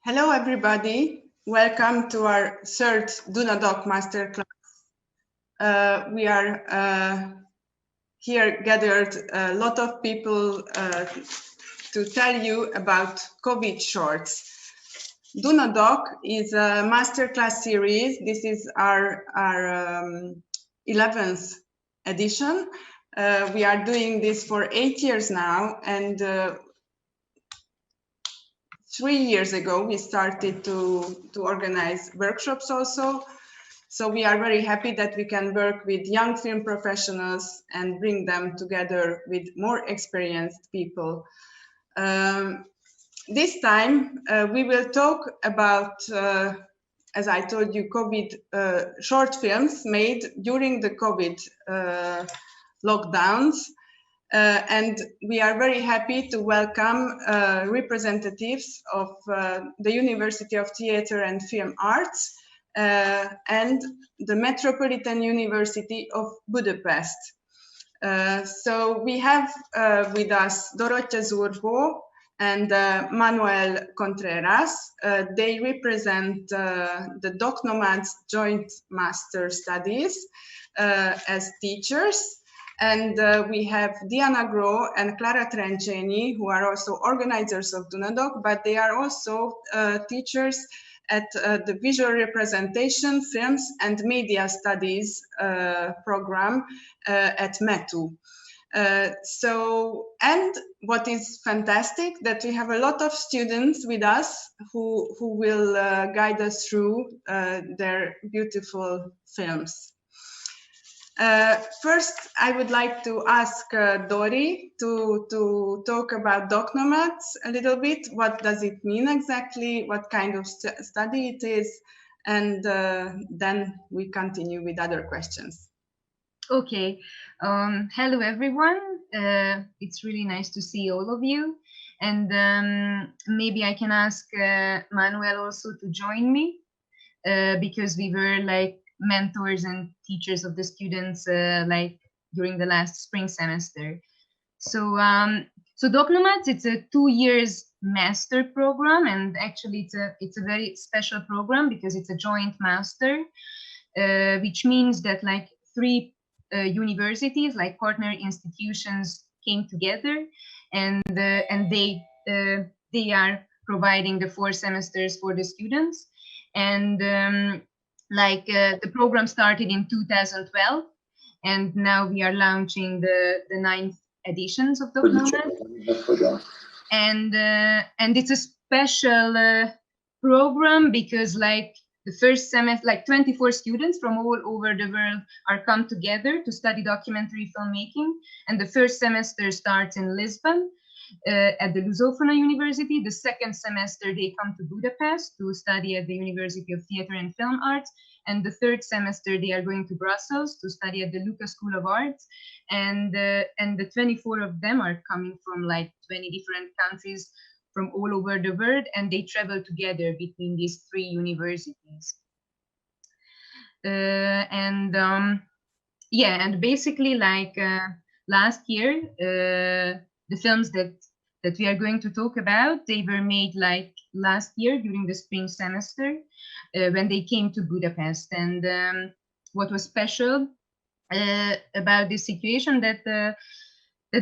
Hello, everybody. Welcome to our third DUNADOCK Masterclass. We are here gathered a lot of people to tell you about COVID shorts. DUNADOCK is a masterclass series. This is our 11th edition. We are doing this for 8 years now, and 3 years ago, we started to organize workshops also. So we are very happy that we can work with young film professionals and bring them together with more experienced people. This time, we will talk about, as I told you, COVID short films made during the COVID lockdowns. And we are very happy to welcome representatives of the University of Theatre and Film Arts and the Metropolitan University of Budapest. So we have with us Dorottya Zurho and Manuel Contreras. They represent the DocNomads Joint Master Studies as teachers. And we have Diana Gro and Clara Trenceni, who are also organizers of DUNADOCK, but they are also teachers at the Visual Representation, Films and Media Studies program at METU. And what is fantastic, that we have a lot of students with us who will guide us through their beautiful films. First, I would like to ask Dori to talk about DocNomads a little bit. What does it mean exactly? What kind of study it is? And then we continue with other questions. Okay. Hello, everyone. It's really nice to see all of you. And maybe I can ask Manuel also to join me because we were like mentors and teachers of the students like during the last spring semester. So DocNomads, it's a 2 years master program, and actually it's a very special program because it's a joint master, which means that like 3 universities, like partner institutions, came together, and they are providing the 4 semesters for the students. And the program started in 2012, and now we are launching the 9th editions of DocNomads. And it's a special program because like the first semester, like 24 students from all over the world are come together to study documentary filmmaking. And the first semester starts in Lisbon at the Lusófona University. The second semester, they come to Budapest to study at the University of Theatre and Film Arts. And the third semester, they are going to Brussels to study at the Lucas School of Arts. And the 24 of them are coming from like 20 different countries from all over the world, and they travel together between these 3 universities. And basically like last year, the films that we are going to talk about, they were made like last year during the spring semester when they came to Budapest. And what was special about this situation, that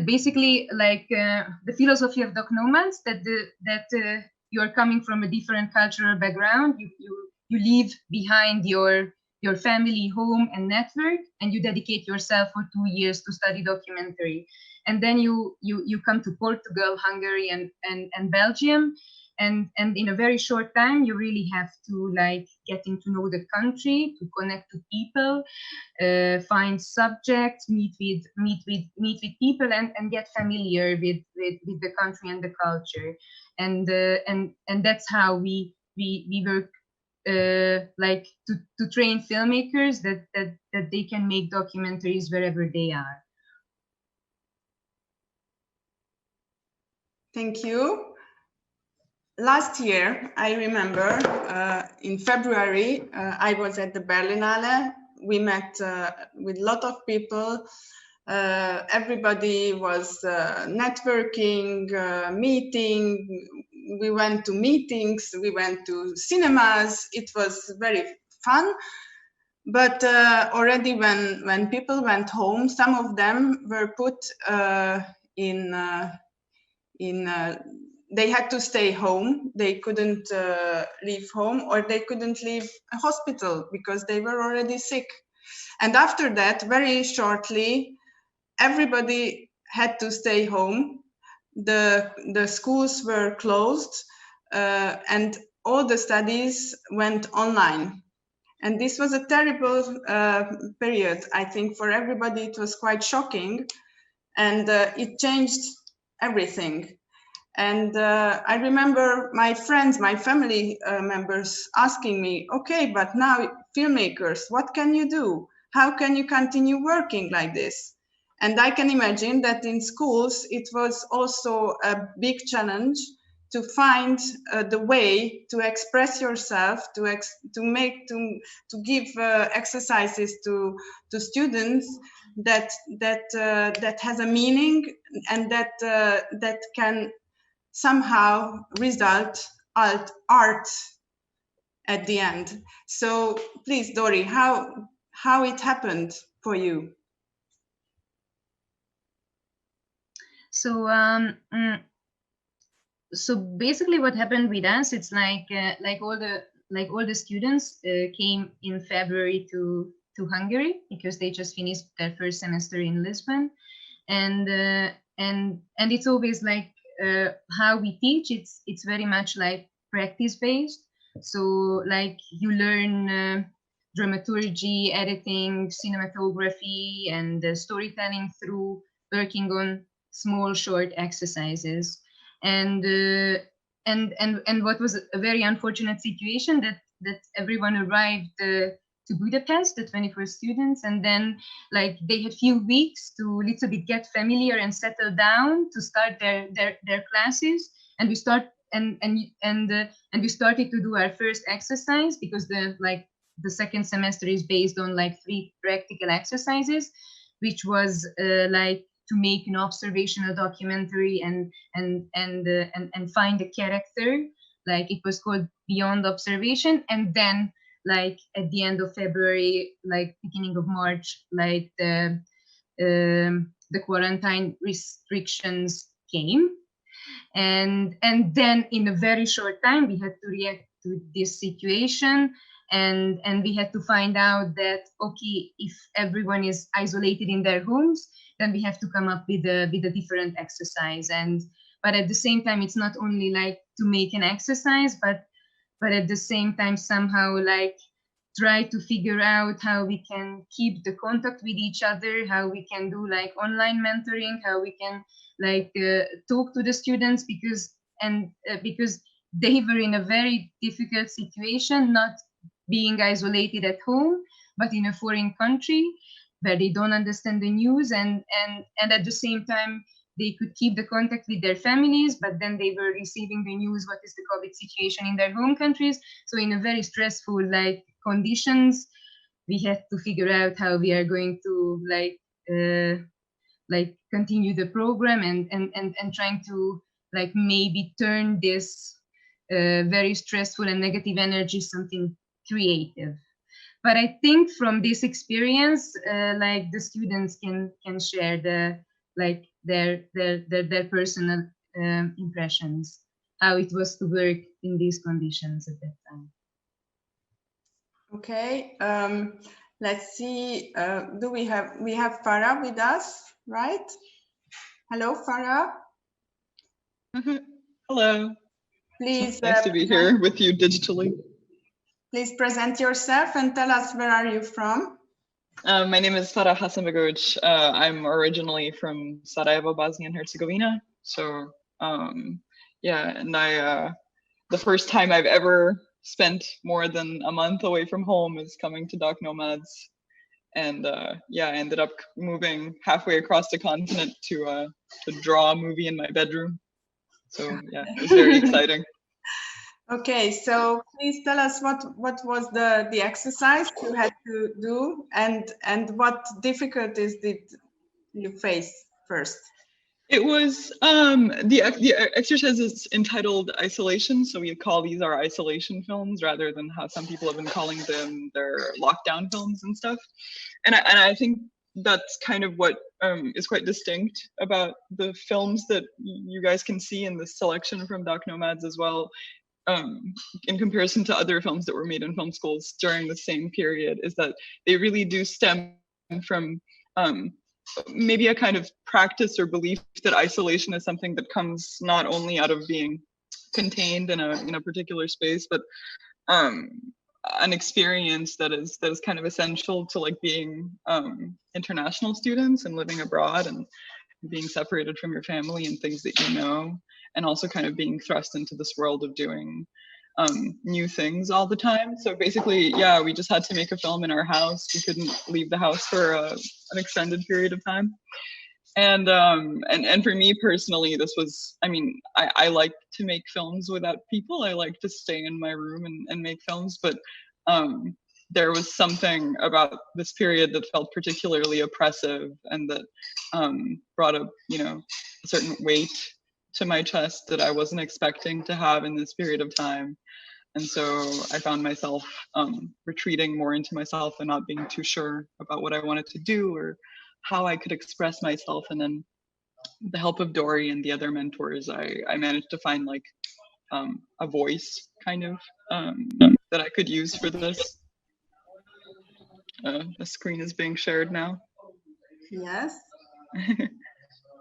basically like the philosophy of DocNomads, that you are coming from a different cultural background, you leave behind your family, home and network, and you dedicate yourself for 2 years to study documentary. And then you come to Portugal, Hungary and Belgium, and in a very short time you really have to like getting to know the country, to connect to people, find subjects, meet with people, and get familiar with the country and the culture. And that's how we work like to train filmmakers that they can make documentaries wherever they are. Thank you. Last year, I remember in February, I was at the Berlinale. We met with a lot of people. Everybody was networking, meeting. we went to meetings, we went to cinemas. It was very fun. But already when people went home, some of them were put they had to stay home. They couldn't leave home, or they couldn't leave a hospital because they were already sick. And after that, very shortly, everybody had to stay home. The schools were closed, and all the studies went online. And this was a terrible period. I think for everybody it was quite shocking, and it changed everything. And I remember my friends, my family members asking me, okay, but now filmmakers, what can you do? How can you continue working like this? And I can imagine that in schools, it was also a big challenge to find the way to express yourself, to give exercises to students that has a meaning, and that can somehow result art at the end. So please, Dori, how it happened for you? So so basically what happened with us, it's like all the students came in February to Hungary because they just finished their first semester in Lisbon, and it's always like how we teach. It's very much like practice based. So like you learn dramaturgy, editing, cinematography, and storytelling through working on small short exercises. And what was a very unfortunate situation that everyone arrived to Budapest, the 24 students, and then like they had few weeks to little bit get familiar and settle down to start their classes, and we start and we started to do our first exercise, because the second semester is based on like 3 practical exercises, which was like to make an observational documentary and find a character. Like it was called Beyond Observation. And then like at the end of February, like beginning of March, like the quarantine restrictions came, and then in a very short time we had to react to this situation, and we had to find out that okay, if everyone is isolated in their homes, then we have to come up with a different exercise. But at the same time, it's not only like to make an exercise, but at the same time somehow like try to figure out how we can keep the contact with each other, how we can do like online mentoring, how we can like talk to the students, because they were in a very difficult situation, not being isolated at home, but in a foreign country where they don't understand the news, and at the same time they could keep the contact with their families, but then they were receiving the news what is the COVID situation in their home countries. So in a very stressful like conditions, we had to figure out how we are going to like continue the program and trying to like maybe turn this very stressful and negative energy something creative. But I think from this experience, like the students can share their personal impressions, how it was to work in these conditions at that time. Okay, let's see. Do we have Farah with us, right? Hello, Farah. Hello. Please. Nice to be here with you digitally. Please present yourself and tell us where are you from. My name is Farah Hasanbegovic. I'm originally from Sarajevo, Bosnia and Herzegovina. So yeah, and the first time I've ever spent more than a month away from home is coming to DocNomads. And yeah, I ended up moving halfway across the continent to draw a movie in my bedroom. So yeah, it was very exciting. Okay, so please tell us what was the exercise you had to do, and what difficulties did you face first? It was the exercise is entitled Isolation, so we call these our isolation films rather than how some people have been calling them their lockdown films and stuff. And I think that's kind of what is quite distinct about the films that you guys can see in this selection from DocNomads as well, in comparison to other films that were made in film schools during the same period, is that they really do stem from maybe a kind of practice or belief that isolation is something that comes not only out of being contained in a particular space, but an experience that is kind of essential to like being international students and living abroad and being separated from your family and things that you know, and also kind of being thrust into this world of doing new things all the time. So basically, yeah, we just had to make a film in our house. We couldn't leave the house for an extended period of time. And for me personally, this was, I mean, I like to make films without people. I like to stay in my room and make films, but there was something about this period that felt particularly oppressive and that brought a certain weight to my chest that I wasn't expecting to have in this period of time. And so I found myself retreating more into myself and not being too sure about what I wanted to do or how I could express myself. And then the help of Dory and the other mentors, I managed to find like a voice kind of that I could use for this. The screen is being shared now. Yes.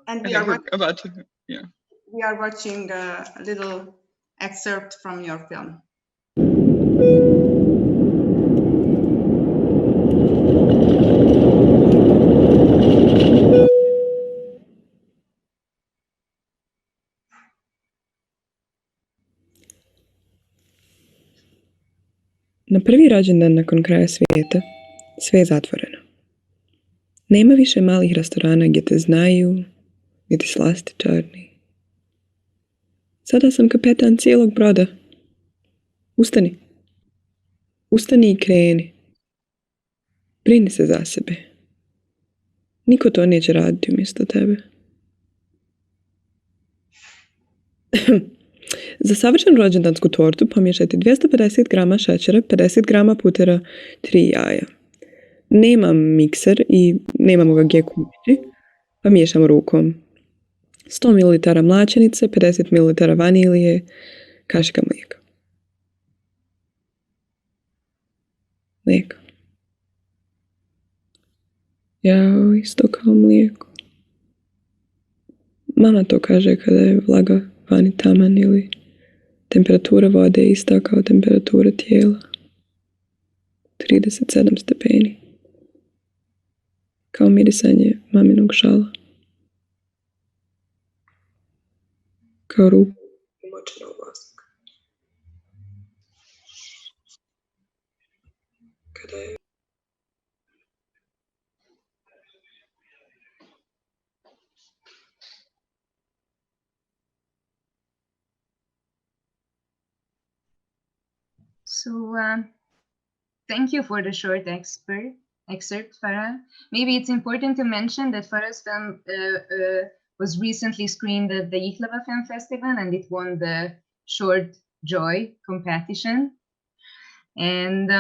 And we are about to, yeah. We are watching a little excerpt from your film. Na prvi rođendan nakon kraja svijeta, sve je zatvoreno. Nema više malih restorana gdje te znaju, niti slastičarni. Sada sam kapetan cijelog broda. Ustani. Ustani i kreni. Brini se za sebe. Niko to neće raditi umjesto tebe. Za savršenu rođendansku tortu pomiješajte 250 grama šećera, 50 grama putera, 3 jaja. Nemam mikser i nemamo ga gdje kupiti, pa miješamo rukom. 100 ml mlačenice, 50 ml vanilije, kašika mlijeka. Mlijeka. Jao, isto kao mlijeko. Mama to kaže kada je vlaga vani taman ili temperatura vode ista kao temperatura tijela. 37 stepeni. Kao mirisanje maminog šala. Kao ruku umočena u vosk. Kada je So thank you for the short excerpt, Farah. Maybe it's important to mention that Farah's film was recently screened at the Jihlava Film Festival, and it won the Short Joy competition. And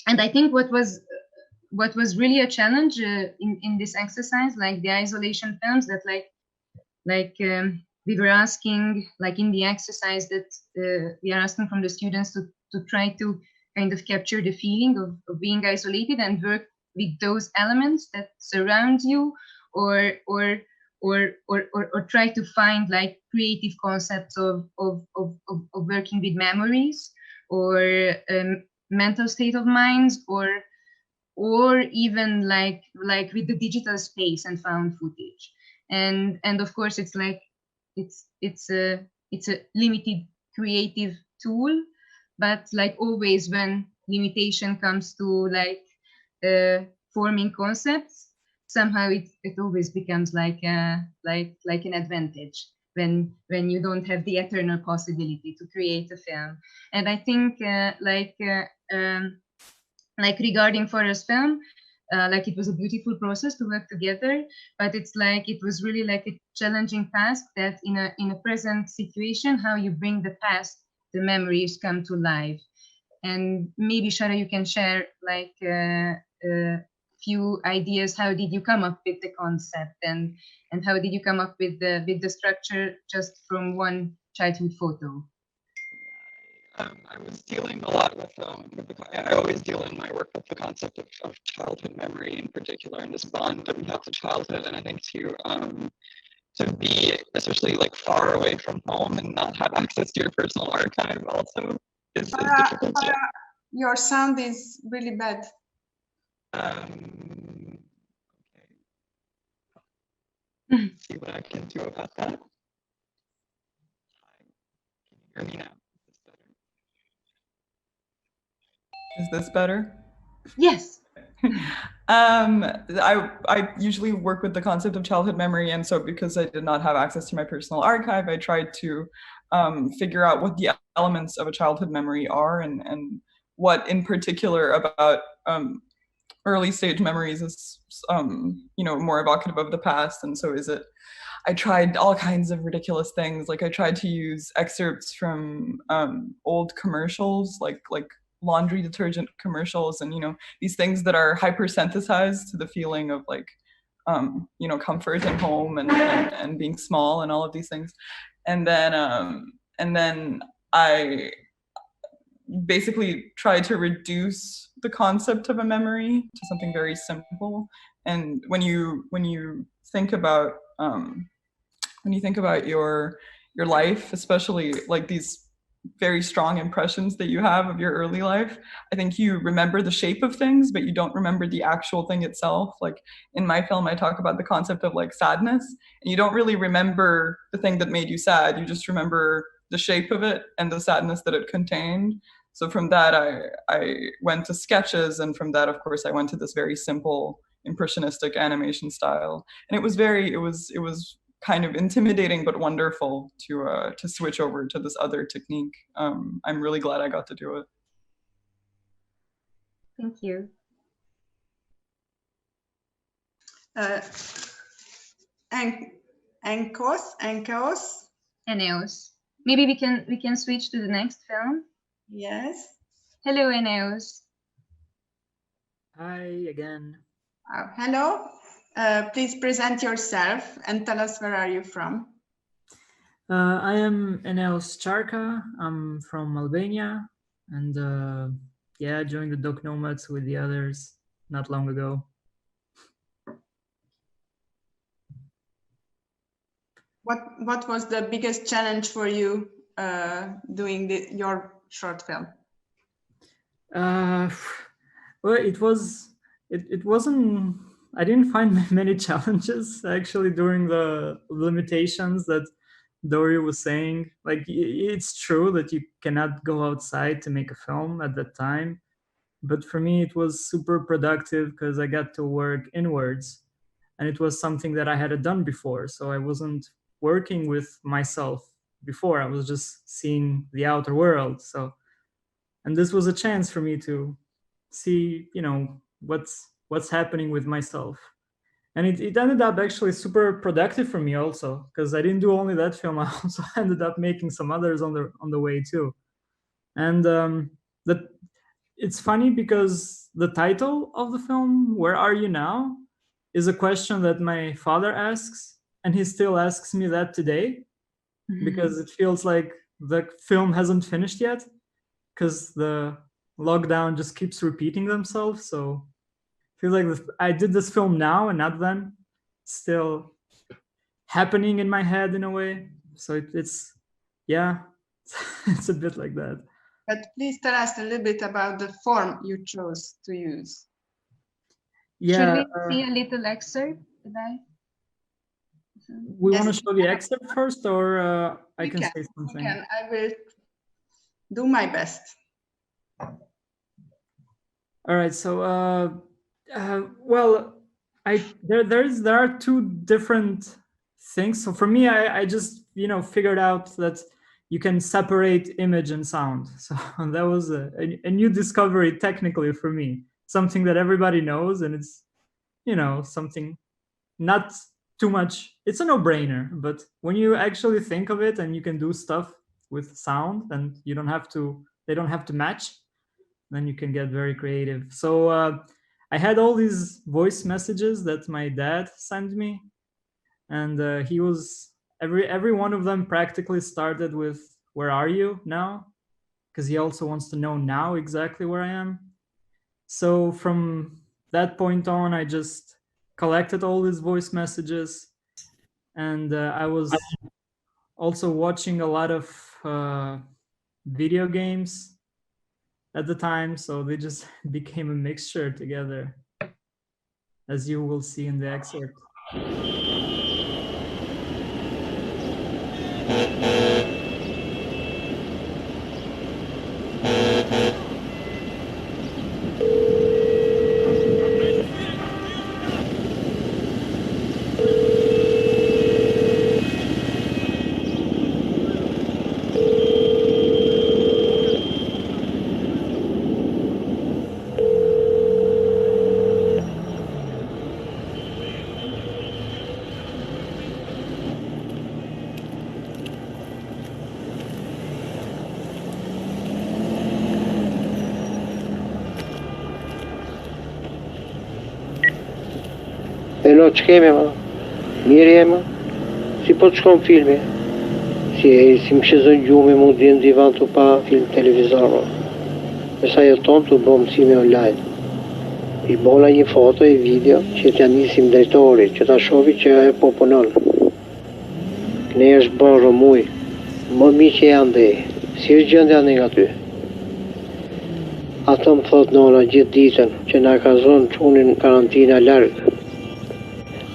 I think what was really a challenge in this exercise, like the isolation films, that we were asking, like in the exercise that we are asking from the students to try to kind of capture the feeling of being isolated and work with those elements that surround you, or try to find like creative concepts of working with memories or mental state of minds, or even like with the digital space and found footage. And of course it's like it's a limited creative tool, but like always when limitation comes to like forming concepts, somehow it always becomes like an advantage when you don't have the eternal possibility to create a film. And I think like regarding Farah's film, like it was a beautiful process to work together, but it's like it was really like a challenging task that in a present situation, how you bring the past, the memories come to life. And maybe Shara, you can share like a few ideas. How did you come up with the concept, and how did you come up with the structure just from one childhood photo? I was dealing a lot with I always deal in my work with the concept of childhood memory in particular, and this bond that we have to childhood. And I think to be especially like far away from home and not have access to your personal archive also is difficult. Your sound is really bad. Okay. See what I can do about that. Can you hear me now? Is this better? Yes. I usually work with the concept of childhood memory, and so because I did not have access to my personal archive, I tried to figure out what the elements of a childhood memory are, and what in particular about early stage memories is more evocative of the past. And so I tried all kinds of ridiculous things. Like I tried to use excerpts from old commercials, like laundry detergent commercials, and these things that are hypersynthesized to the feeling of like comfort and home and being small and all of these things. And then I basically tried to reduce the concept of a memory to something very simple. And when you think about your life, especially like these very strong impressions that you have of your early life, I think you remember the shape of things, but you don't remember the actual thing itself. Like in my film, I talk about the concept of like sadness, and you don't really remember the thing that made you sad. You just remember the shape of it and the sadness that it contained. So from that, I went to sketches, and from that, of course, I went to this very simple impressionistic animation style. And it was kind of intimidating but wonderful to switch over to this other technique. I'm really glad I got to do it. Thank you. Eneos. Maybe we can switch to the next film. Yes. Hello, Eneos. Hi again. Hello. Please present yourself and tell us where are you from. I am Eneos Charka. I'm from Albania, and I joined the DocNomads with the others not long ago. What was the biggest challenge for you doing your short film? Well, it wasn't. I didn't find many challenges actually during the limitations that Dori was saying. Like, it's true that you cannot go outside to make a film at that time, but for me it was super productive because I got to work inwards, and it was something that I hadn't done before. So I wasn't working with myself before. I was just seeing the outer world. And this was a chance for me to see, what's happening with myself. And it ended up actually super productive for me also, because I didn't do only that film. I also ended up making some others on the way too. And it's funny because the title of the film, Where Are You Now?, is a question that my father asks, and he still asks me that today, because it feels like the film hasn't finished yet, because the lockdown just keeps repeating themselves. So I feel like I did this film now and not then, still happening in my head in a way. So it's it's a bit like that. But please tell us a little bit about the form you chose to use. Yeah. Should we see a little excerpt today? We want to show the excerpt first, or I can say something? I will do my best. All right. So, there are two different things. So for me, I just figured out that you can separate image and sound. So that was a new discovery technically for me. something that everybody knows, and it's, you know, something not too much. It's a no-brainer, but when you actually think of it and you can do stuff with sound and you don't have to, they don't have to match, then you can get very creative. So I had all these voice messages that my dad sent me, and he was, every one of them practically started with, "Where are you now?" Because he also wants to know now exactly where I am. So from that point on, I just collected all these voice messages, and I was also watching a lot of video games at the time, so they just became a mixture together, as you will see in the excerpt. Hello, që kemi ma? Mirë jema? Si po të shkon filmi? Si më shizën gjumi mund dhjem divan të pa film televizor ma. Përsa jeton të bo mësime online. I bola një foto e video që t'ja nisim drejtori, që ta shofi që e po punon. Ne është bërë rëmuj, më mi që janë dhe, si është gjëndja në nga ty. Ato më thot nona gjithë ditën që na ka zonë qunin karantina largë.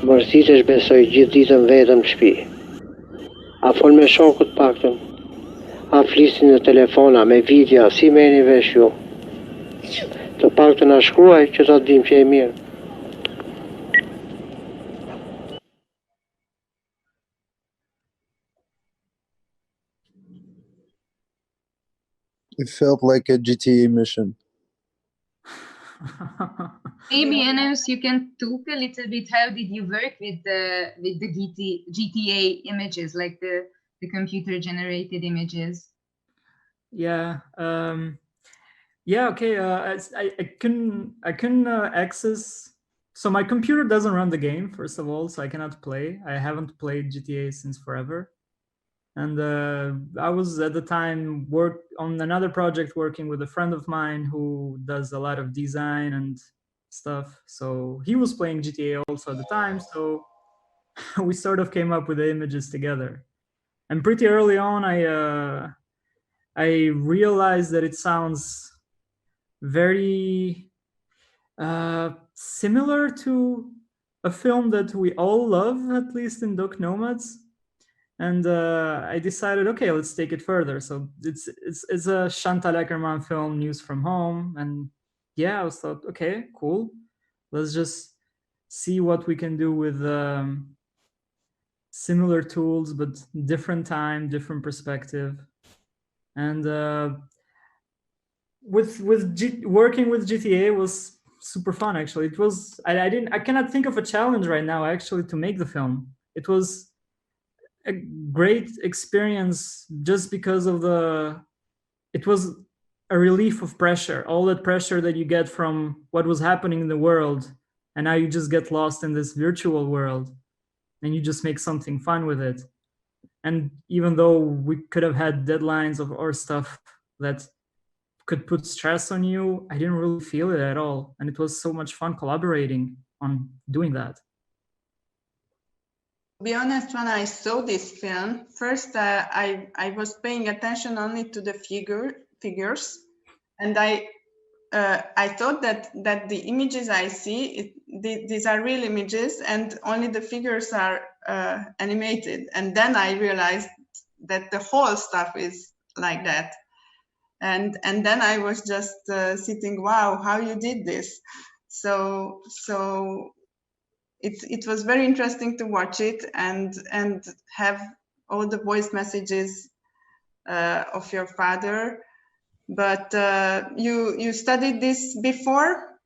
Mërësit është besoj gjithë ditën vetëm në shpi. A fol me shokut paktën. A flisin në telefona, me video, si me një vesh ju. Të paktën a shkruaj që ta dim që e mirë. It felt like a GTA mission. Maybe, Enos, you can talk a little bit. How did you work with the GTA images, like the computer generated images? Yeah. Yeah. Okay. I can access. So my computer doesn't run the game, first of all, so I cannot play. I haven't played GTA since forever. And I was at the time on another project working with a friend of mine who does a lot of design and stuff. So he was playing GTA also at the time. So we sort of came up with the images together. And pretty early on, I realized that it sounds very similar to a film that we all love, at least in DocNomads. And I decided, okay, let's take it further. So it's a Chantal Eckermann film, News from Home. And yeah, I thought, okay, cool. Let's just see what we can do with similar tools, but different time, different perspective. And working with GTA was super fun, actually. It was, I cannot think of a challenge right now, actually, to make the film. It was a great experience just because of it was a relief of pressure, all that pressure that you get from what was happening in the world, and now you just get lost in this virtual world and you just make something fun with it. And even though we could have had deadlines or stuff that could put stress on you, I didn't really feel it at all, and it was so much fun collaborating on doing that. To be honest, when I saw this film, first I was paying attention only to the figures, and I thought that the images I see, these are real images, and only the figures are animated. And then I realized that the whole stuff is like that. And then I was just sitting, wow, how you did this? So it was very interesting to watch it and have all the voice messages of your father. But you studied this before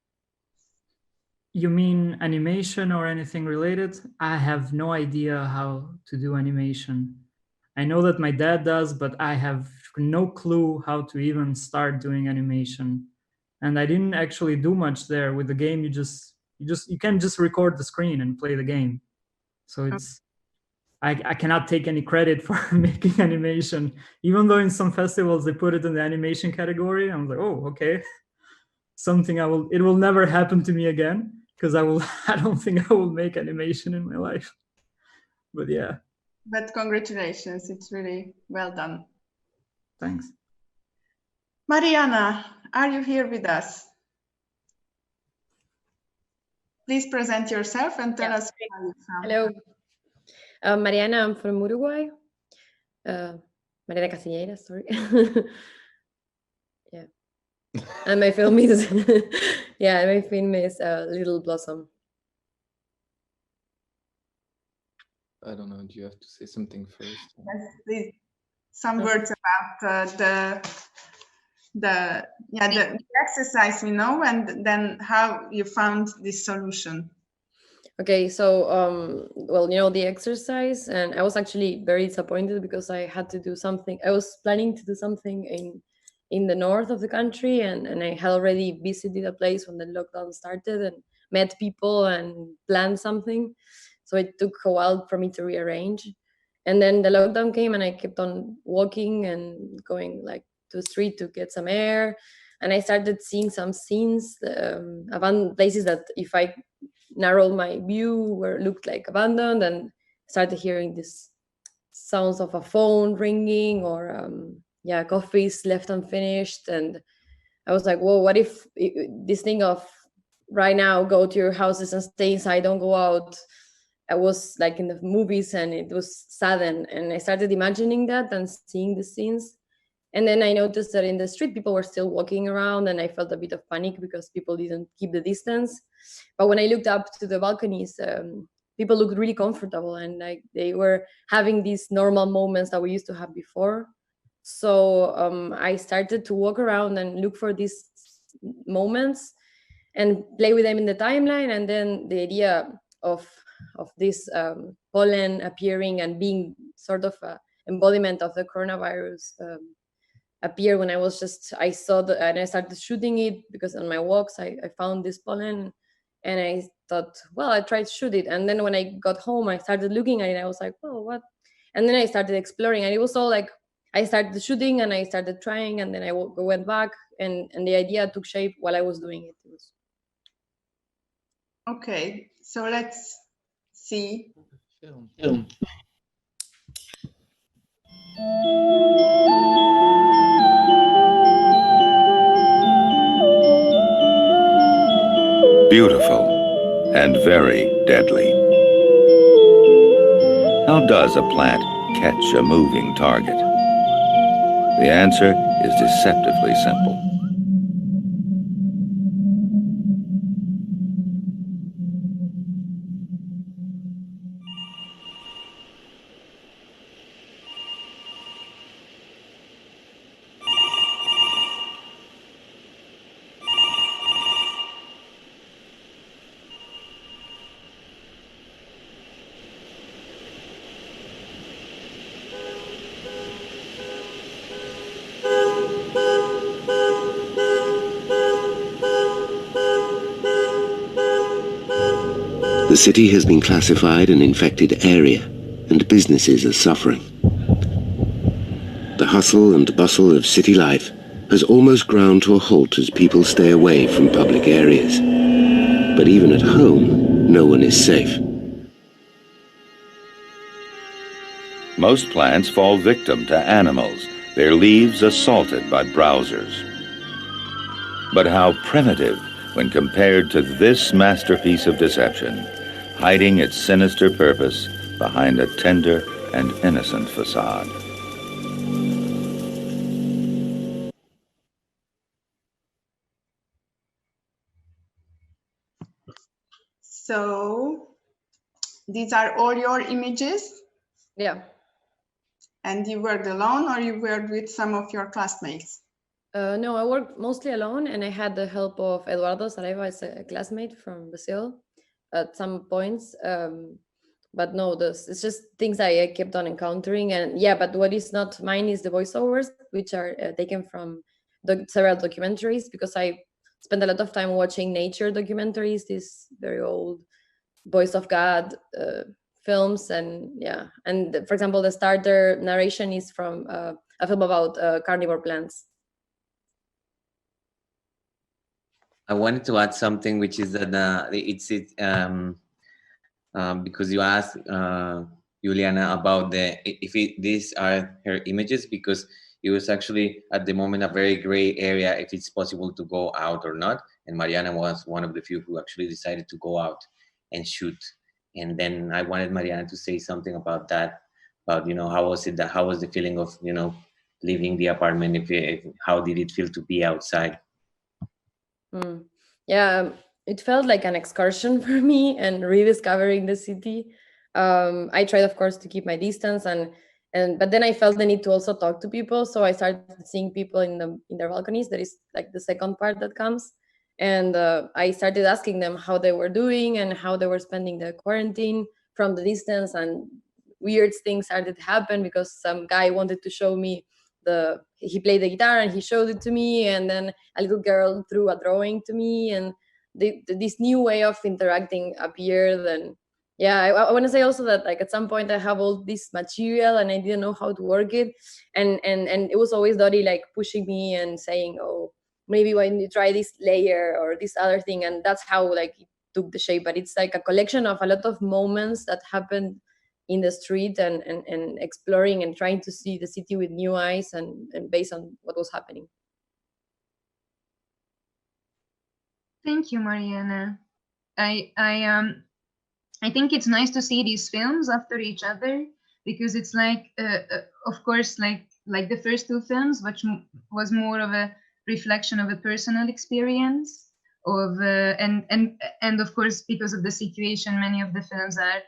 You mean animation or anything related? I have no idea how to do animation. I know that my dad does, but I have no clue how to even start doing animation. And I didn't actually do much there. With the game, you can just record the screen and play the game. So it's I cannot take any credit for making animation, even though in some festivals they put it in the animation category. I'm like, oh, okay. It will never happen to me again, because I don't think I will make animation in my life. But yeah. But congratulations, it's really well done. Thanks. Mariana, are you here with us? Please present yourself and tell us where you're from. Hello. Mariana, I'm from Uruguay. Mariana Castiñeira, sorry. Yeah. And my film is, Little Blossom. I don't know, do you have to say something first? Yes, please. Some words about the exercise we know, and then how you found this solution. Okay, so well, the exercise, and I was actually very disappointed because I had to do something. I was planning to do something in the north of the country, and I had already visited a place when the lockdown started and met people and planned something. So it took a while for me to rearrange. And then the lockdown came and I kept on walking and going like to the street to get some air. And I started seeing some scenes, abandoned places that if I narrowed my view looked like abandoned, and started hearing these sounds of a phone ringing or coffees left unfinished. And I was like, whoa, what if this thing of right now, go to your houses and stay inside, don't go out. I was like in the movies and it was sad. And I started imagining that and seeing the scenes. And then I noticed that in the street, people were still walking around, and I felt a bit of panic because people didn't keep the distance. But when I looked up to the balconies, people looked really comfortable, and like they were having these normal moments that we used to have before. So I started to walk around and look for these moments and play with them in the timeline. And then the idea of this pollen appearing and being sort of an embodiment of the coronavirus appeared when I saw and I started shooting it, because on my walks I found this pollen, and I thought, well, I tried to shoot it. And then when I got home, I started looking at it. I was like, oh, what? And then I started exploring, and it was all like I started shooting and I started trying, and then I went back, and the idea took shape while I was doing it. Okay, so let's see. Film. Beautiful and very deadly. How does a plant catch a moving target? The answer is deceptively simple. The city has been classified an infected area, and businesses are suffering. The hustle and bustle of city life has almost ground to a halt as people stay away from public areas. But even at home, no one is safe. Most plants fall victim to animals, their leaves assaulted by browsers. But how primitive when compared to this masterpiece of deception, hiding its sinister purpose behind a tender and innocent facade. So these are all your images? Yeah. And you worked alone, or you worked with some of your classmates? No, I worked mostly alone, and I had the help of Eduardo Saraiva, as a classmate from Brazil, at some points. But no, it's just things I kept on encountering, and yeah. But what is not mine is the voiceovers, which are taken from several documentaries, because I spend a lot of time watching nature documentaries, these very old voice of God films, and yeah. And for example, the starter narration is from a film about carnivore plants. I wanted to add something, which is that because you asked Juliana about these are her images, because it was actually at the moment a very gray area if it's possible to go out or not. And Mariana was one of the few who actually decided to go out and shoot. And then I wanted Mariana to say something about that, about how was the feeling of leaving the apartment, how did it feel to be outside? Yeah, it felt like an excursion for me and rediscovering the city. I tried, of course, to keep my distance, but then I felt the need to also talk to people. So I started seeing people in their balconies. That is like the second part that comes, and I started asking them how they were doing and how they were spending the quarantine from the distance. And weird things started to happen, because some guy wanted to show me he played the guitar and he showed it to me, and then a little girl threw a drawing to me, and this new way of interacting appeared. And yeah, I want to say also that, like, at some point I have all this material and I didn't know how to work it, and it was always Dottie like pushing me and saying, oh, maybe when you try this layer or this other thing, and that's how like it took the shape. But it's like a collection of a lot of moments that happened in the street, and exploring and trying to see the city with new eyes, and based on what was happening. Thank you, Mariana. I think it's nice to see these films after each other, because it's like, of course, like the first two films, which was more of a reflection of a personal experience of, and of course, because of the situation, many of the films are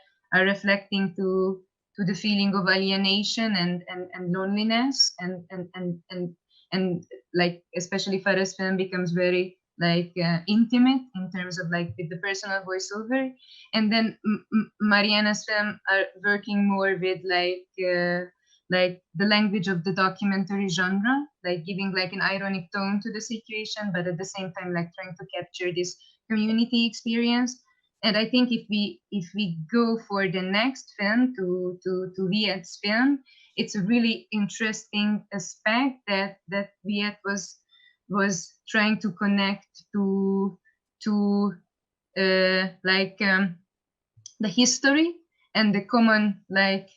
reflecting to the feeling of alienation and loneliness, and like especially Farah's film becomes very like intimate in terms of like with the personal voiceover, and then Mariana's film are working more with like the language of the documentary genre, like giving like an ironic tone to the situation, but at the same time like trying to capture this community experience. And I think if we go for the next film to Viet's film, it's a really interesting aspect that Viet was trying to connect to the history and the common like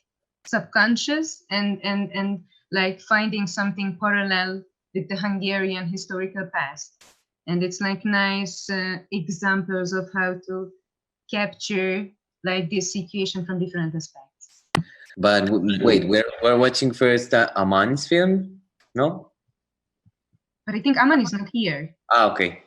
subconscious, and like finding something parallel with the Hungarian historical past. And it's like nice examples of how to capture like this situation from different aspects. But wait, we're watching first Aman's film, no? But I think Aman is not here. Ah, okay.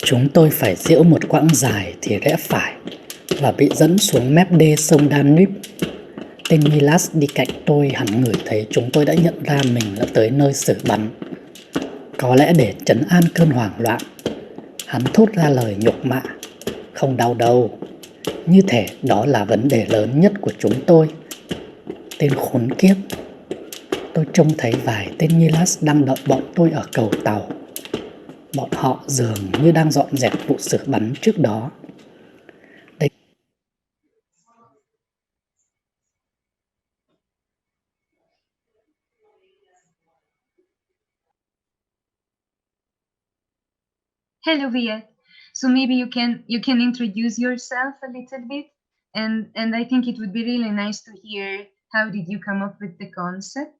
Chúng tôi phải giễu một quãng dài thì rẽ phải và bị dẫn xuống mép đê sông Danube. Tên Milas đi cạnh tôi hẳn ngửi thấy chúng tôi đã nhận ra mình đã tới nơi xử bắn. Có lẽ để trấn an cơn hoảng loạn, hắn thốt ra lời nhục mạ: "Không đau đâu." Như thể đó là vấn đề lớn nhất của chúng tôi. Tên khốn kiếp. Tôi trông thấy vài tên Milas đang đợi bọn tôi ở cầu tàu. Bọn họ dường như đang dọn dẹp vụ xử bắn trước đó. Hello, Viet. So maybe you can introduce yourself a little bit, and I think it would be really nice to hear how did you come up with the concept,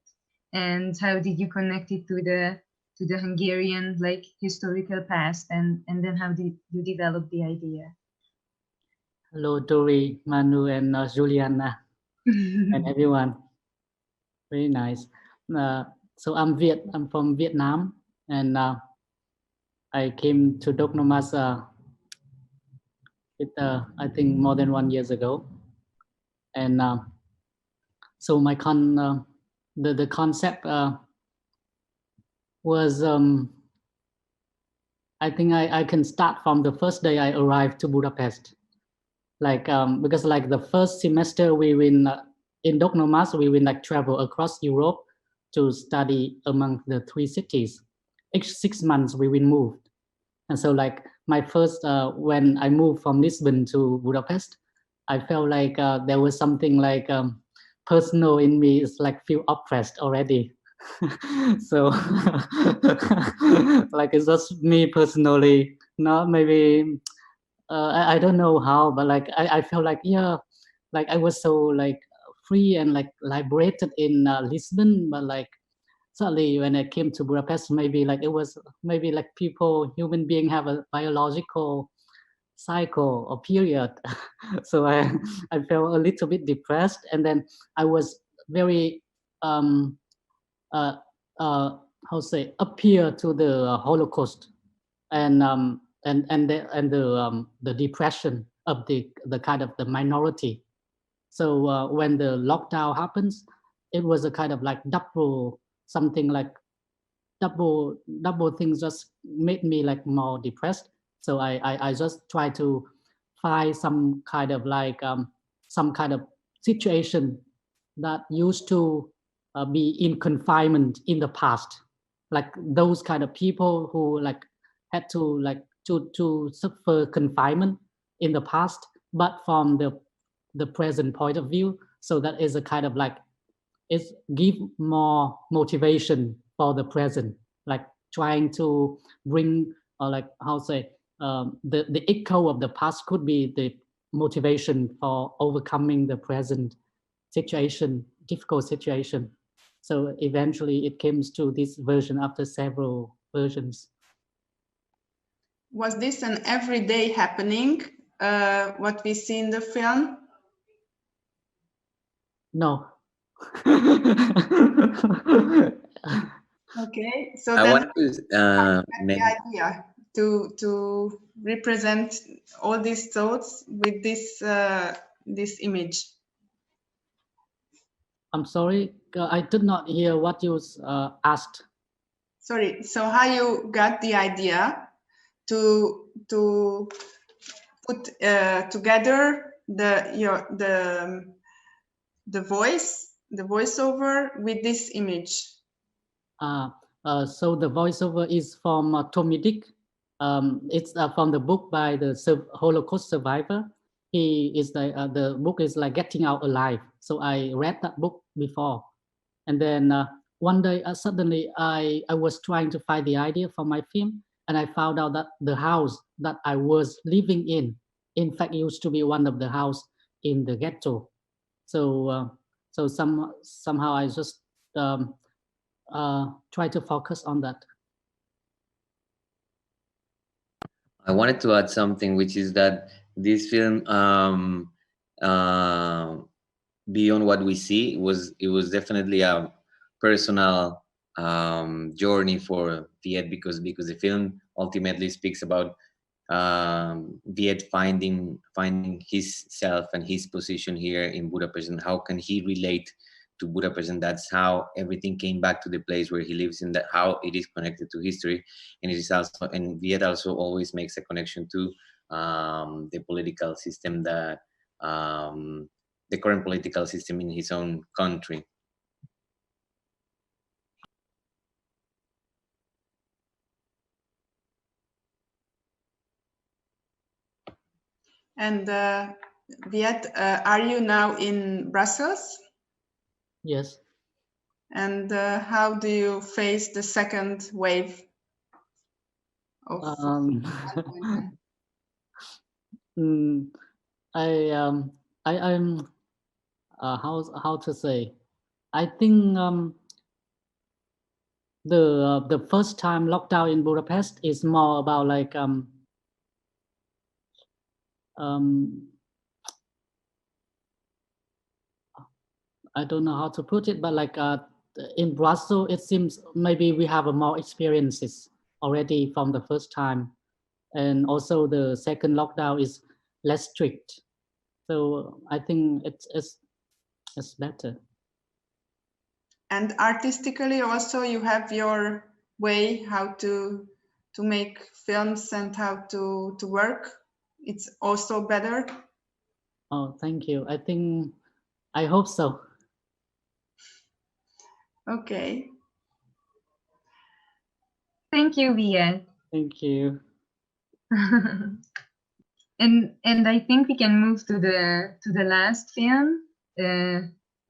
and how did you connect it to the Hungarian like historical past, and then how did you develop the idea? Hello, Dori, Manu, and Julianna, and everyone. Very nice. So I'm Viet. I'm from Vietnam, and I came to DocNomads I think more than 1 year ago, and so my the concept was I think I can start from the first day I arrived to Budapest, like because like the first semester we will in DocNomads we will like travel across Europe to study among the 3 cities. Each 6 months we will move. And so like my first, when I moved from Lisbon to Budapest, I felt like there was something like personal in me. It's like feel oppressed already. So like it's just me personally, not maybe, I don't know how, but like I felt like, yeah, like I was so like free and like liberated in Lisbon, but like suddenly when I came to Budapest, maybe like it was maybe like human being have a biological cycle or period. So I felt a little bit depressed, and then I was very appear to the Holocaust and the depression of the kind of the minority. So when the lockdown happens, it was a kind of like double things just made me like more depressed. So I just try to find some kind of like some kind of situation that used to be in confinement in the past, like those kind of people who like had to like to suffer confinement in the past, but from the present point of view. So that is a kind of like it give more motivation for the present, like trying to bring like how say the echo of the past could be the motivation for overcoming the present situation, difficult situation. So eventually it came to this version after several versions. Was this an everyday happening, what we see in the film? No. Okay, so I then want to the idea to represent all these thoughts with this this image. I'm sorry, I did not hear what you asked. Sorry, so how you got the idea to put together the voiceover with this image? So the voiceover is from Tommy Dick. It's from the book by the Holocaust survivor. He is the book is like Getting Out Alive. So I read that book before, and then one day suddenly I was trying to find the idea for my film, and I found out that the house that I was living in fact, used to be one of the house in the ghetto. So so somehow I just try to focus on that. I wanted to add something, which is that this film, beyond what we see, it was definitely a personal journey for Viet, because the film ultimately speaks about Viet finding his self and his position here in Budapest, and how can he relate to Budapest, and that's how everything came back to the place where he lives in, that how it is connected to history. And it is also, and Viet also always makes a connection to the political system, that the current political system in his own country. And Viet, are you now in Brussels? Yes. And how do you face the second wave of I'm how to say, I think the first time lockdown in Budapest is more about like I don't know how to put it, but like in Brussels, it seems maybe we have more experiences already from the first time, and also the second lockdown is less strict. So I think it's better. And artistically also you have your way how to make films and how to work. It's also better. Oh, thank you. I hope so. Okay. Thank you, Viet. Thank you. And I think we can move to the last film,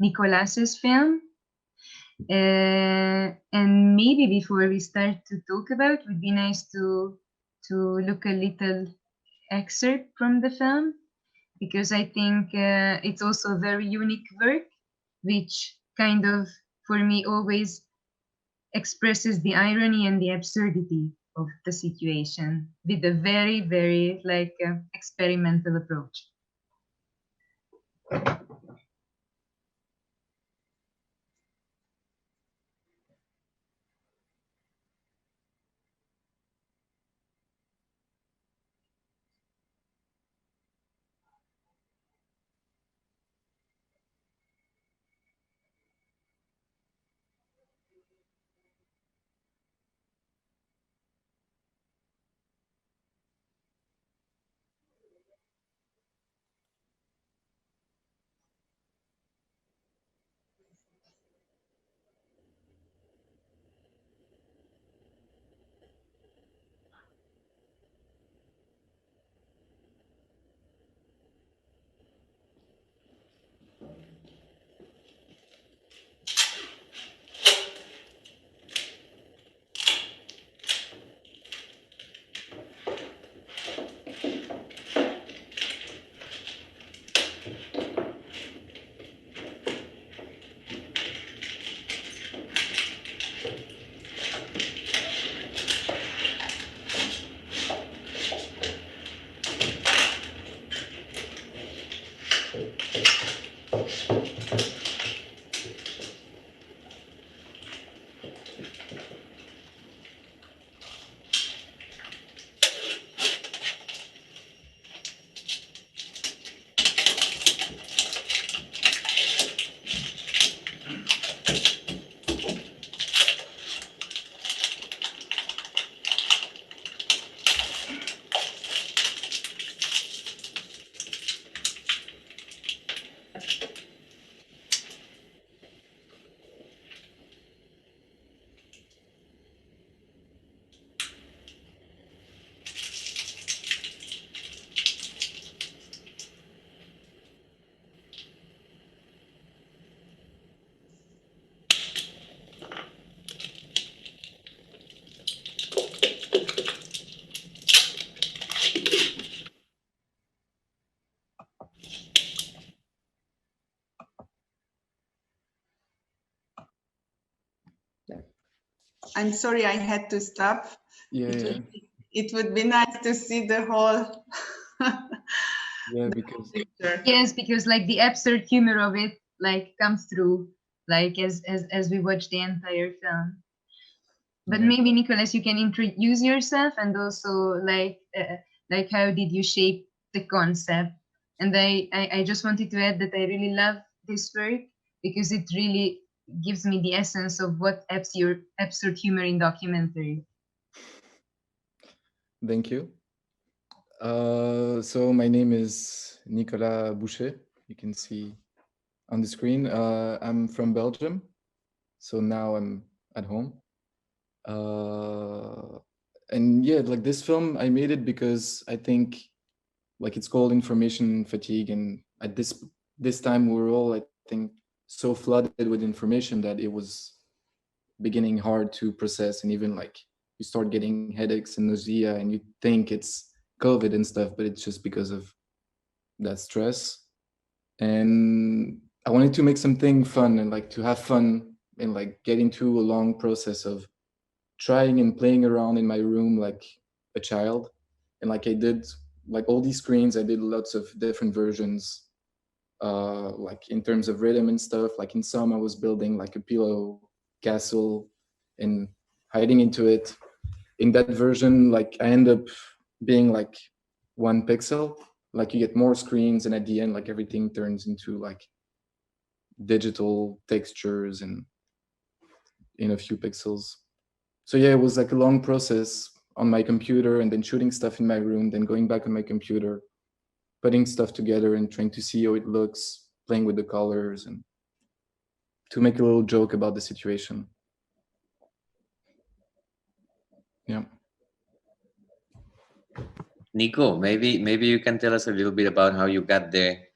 Nicolas's film. And maybe before we start to talk about, it would be nice to look a little excerpt from the film, because I think it's also a very unique work, which kind of, for me, always expresses the irony and the absurdity of the situation with a very, very experimental approach. I'm sorry I had to stop. Yeah, It would be nice to see the whole yeah, because picture. Yes, because like the absurd humor of it comes through as we watch the entire film. But maybe Nicolas, you can introduce yourself and also like how did you shape the concept? And I just wanted to add that I really love this work because it really gives me the essence of what absurd humor in documentary. Thank you. So my name is Nicola Bouche. You can see on the screen. I'm from Belgium, so now I'm at home. And yeah, like this film, I made it because I think, like, it's called information fatigue, and at this time we were all, I think, so flooded with information that it was beginning hard to process, and even like you start getting headaches and nausea, and you think it's COVID and stuff, but it's just because of that stress. And I wanted to make something fun and like to have fun and like get into a long process of trying and playing around in my room like a child. And like I did like all these screens, I did lots of different versions, like in terms of rhythm and stuff. Like in some I was building like a pillow castle and hiding into it. In that version, like I end up being like 1 pixel, like you get more screens, and at the end like everything turns into like digital textures and in a few pixels. So yeah, it was like a long process on my computer, and then shooting stuff in my room, then going back on my computer, putting stuff together and trying to see how it looks, playing with the colors, and to make a little joke about the situation. Yeah. Nico, maybe you can tell us a little bit about how you got there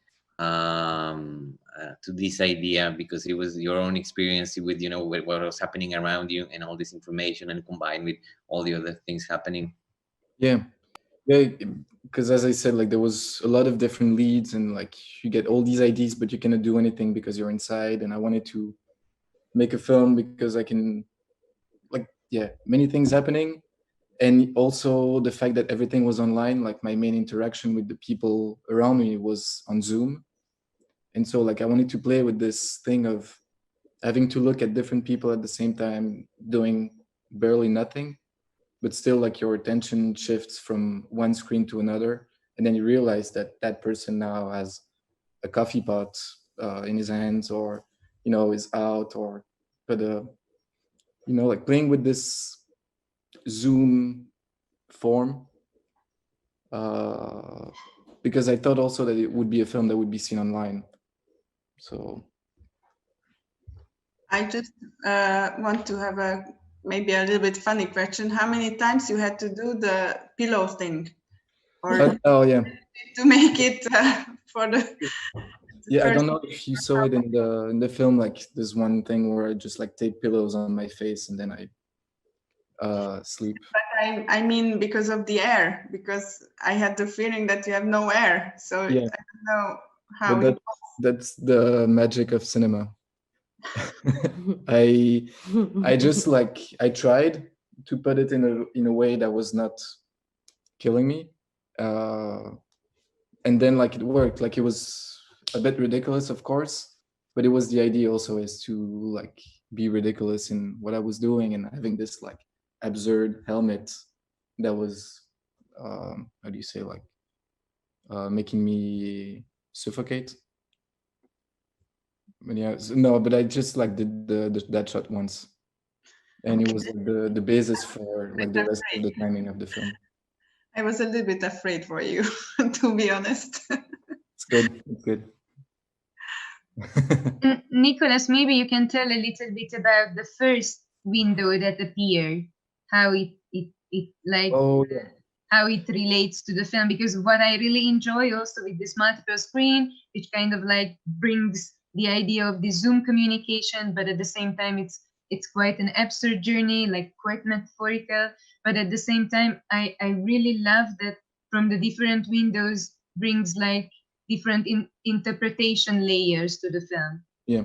to this idea, because it was your own experience with, you know, what was happening around you and all this information, and combined with all the other things happening. Yeah, because as I said, like there was a lot of different leads, and like you get all these ideas, but you cannot do anything because you're inside. And I wanted to make a film because I can, like, yeah, many things happening. And also the fact that everything was online, like my main interaction with the people around me was on Zoom. And so like I wanted to play with this thing of having to look at different people at the same time, doing barely nothing, but still like your attention shifts from one screen to another. And then you realize that that person now has a coffee pot in his hands, or, you know, is out, or, but, you know, like playing with this Zoom form, because I thought also that it would be a film that would be seen online. So I just want to have a maybe a little bit funny question. How many times you had to do the pillow thing, or oh yeah, to make it for the yeah, I don't know if you saw it in the film. Like there's one thing where I just like take pillows on my face and then I sleep. But I mean because of the air, because I had the feeling that you have no air, so Yeah. I don't know how. But that's the magic of cinema. I just like I tried to put it in a way that was not killing me, and then like it worked. Like it was a bit ridiculous, of course, but it was the idea also is to like be ridiculous in what I was doing, and having this like absurd helmet that was how do you say, like making me suffocate. But yeah, no, but I just like did that shot once, and it was like the basis for like the rest of the timing of the film. I was a little bit afraid for you, to be honest. It's good. It's good. Nicholas, maybe you can tell a little bit about the first window that appeared, how it like how it relates to the film, because what I really enjoy also with this multiple screen, which kind of like brings the idea of the Zoom communication, but at the same time it's quite an absurd journey, like quite metaphorical, but at the same time I really love that from the different windows brings like different interpretation layers to the film. Yeah.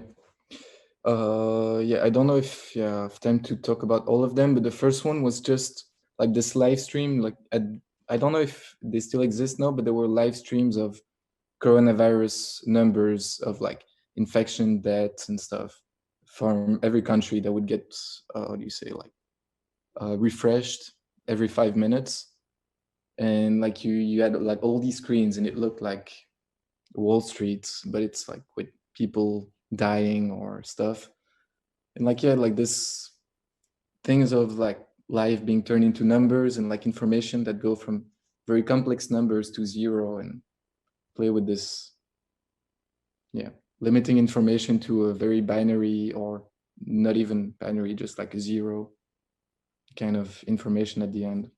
Yeah, I don't know if I have time to talk about all of them, but the first one was just like this live stream. Like I don't know if they still exist now, but there were live streams of coronavirus numbers of like infection, deaths, and stuff from every country that would get how do you say, like refreshed every 5 minutes. and like you had like all these screens, and it looked like Wall Street, but it's like with people dying or stuff, and like like this things of like life being turned into numbers, and like information that go from very complex numbers to zero, and play with this limiting information to a very binary, or not even binary, just like a zero kind of information at the end.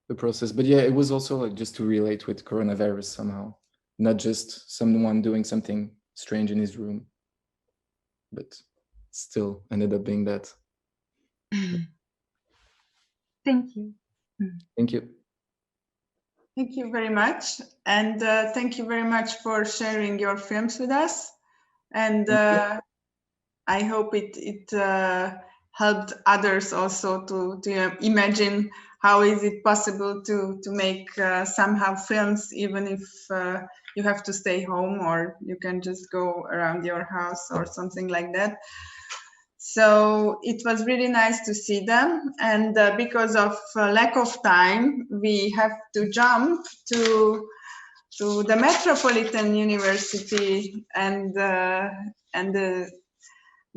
The process. But it was also like just to relate with coronavirus somehow, not just someone doing something strange in his room, but still ended up being that. Thank you. Thank you. Thank you very much. And thank you very much for sharing your films with us. And I hope it helped others also to imagine how is it possible to make somehow films, even if you have to stay home, or you can just go around your house or something like that. So it was really nice to see them, and because of lack of time, we have to jump to the Metropolitan University, and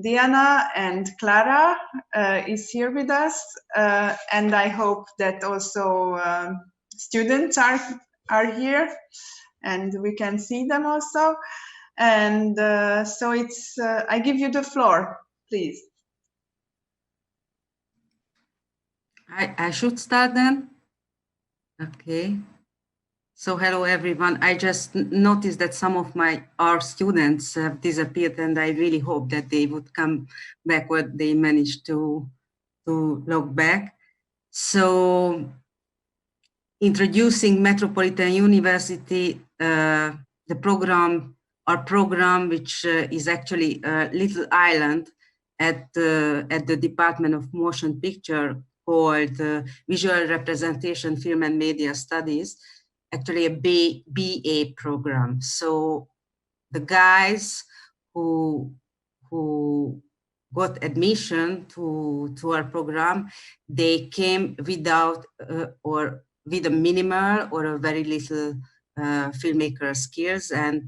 Diana and Clara is here with us, and I hope that also students are here, and we can see them also. And so it's I give you the floor. Please. I should start then? Okay. So hello everyone. I just noticed that some of our students have disappeared, and I really hope that they would come back when they managed to log back. So introducing Metropolitan University, our program, which is actually a little island at the Department of Motion Picture called Visual Representation, Film and Media Studies, actually a BA program. So the guys who got admission to our program, they came without or with a minimal or a very little filmmaker skills, and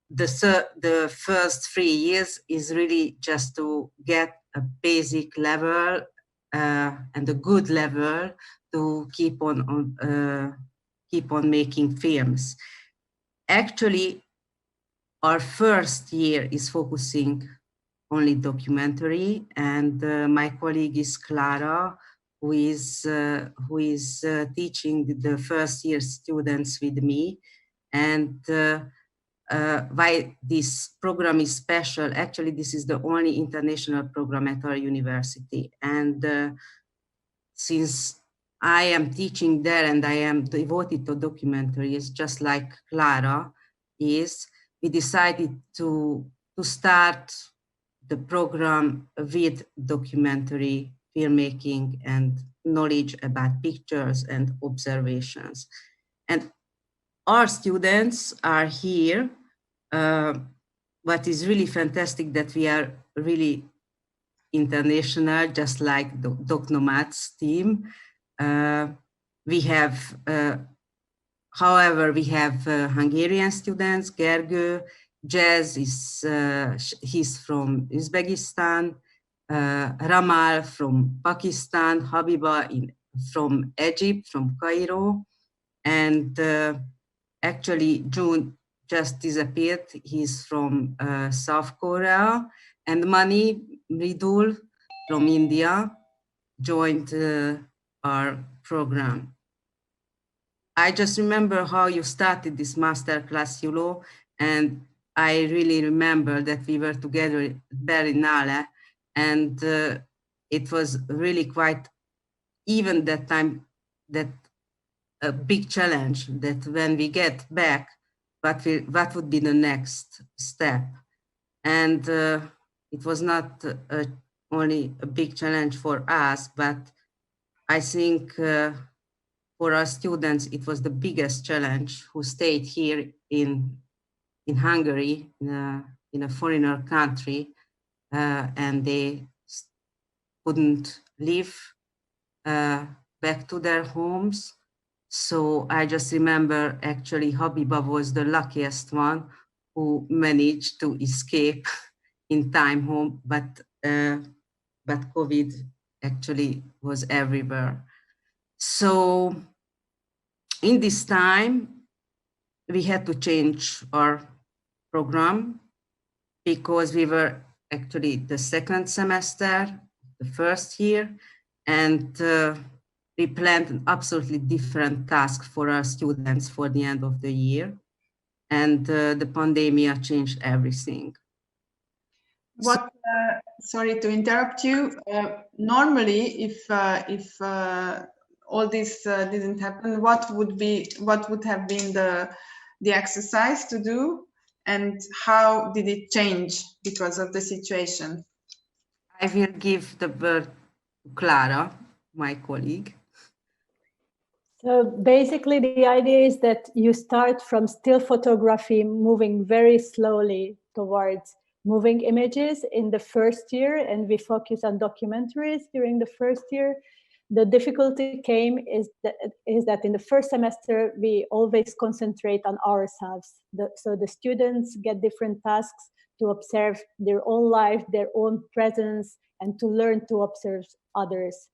the first 3 years is really just to get a basic level and a good level to keep on making films. Actually, our first year is focusing only documentary, and my colleague is Clara, who is teaching the first year students with me. And why this program is special, actually this is the only international program at our university. And since I am teaching there and I am devoted to documentaries, just like Clara is, we decided to start the program with documentary filmmaking and knowledge about pictures and observations. And our students are here. What is really fantastic that we are really international, just like the DocNomads team. We have, however, we have Hungarian students. Gergő, Jazz he's from Uzbekistan. Ramal from Pakistan. Habiba from Egypt, from Cairo. And actually, June just disappeared. He's from South Korea. And Mani Mridul from India joined our program. I just remember how you started this masterclass, Yulo, and I really remember that we were together at Berlinale, and it was really quite, even that time, that a big challenge that when we get back, what would be the next step? And it was not only a big challenge for us, but I think for our students, it was the biggest challenge who stayed here in Hungary, in a foreigner country, and they couldn't leave back to their homes. So I just remember actually Habiba was the luckiest one who managed to escape in time home, but COVID actually was everywhere. So in this time, we had to change our program because we were actually the second semester, the first year, and we planned an absolutely different task for our students for the end of the year. And the pandemic changed everything. What, sorry to interrupt you. Normally, if all this didn't happen, what would have been the exercise to do, and how did it change because of the situation? I will give the word to Clara, my colleague. So basically, the idea is that you start from still photography, moving very slowly towards moving images in the first year, and we focus on documentaries during the first year. The difficulty came is that in the first semester, we always concentrate on ourselves. So the students get different tasks to observe their own life, their own presence, and to learn to observe others.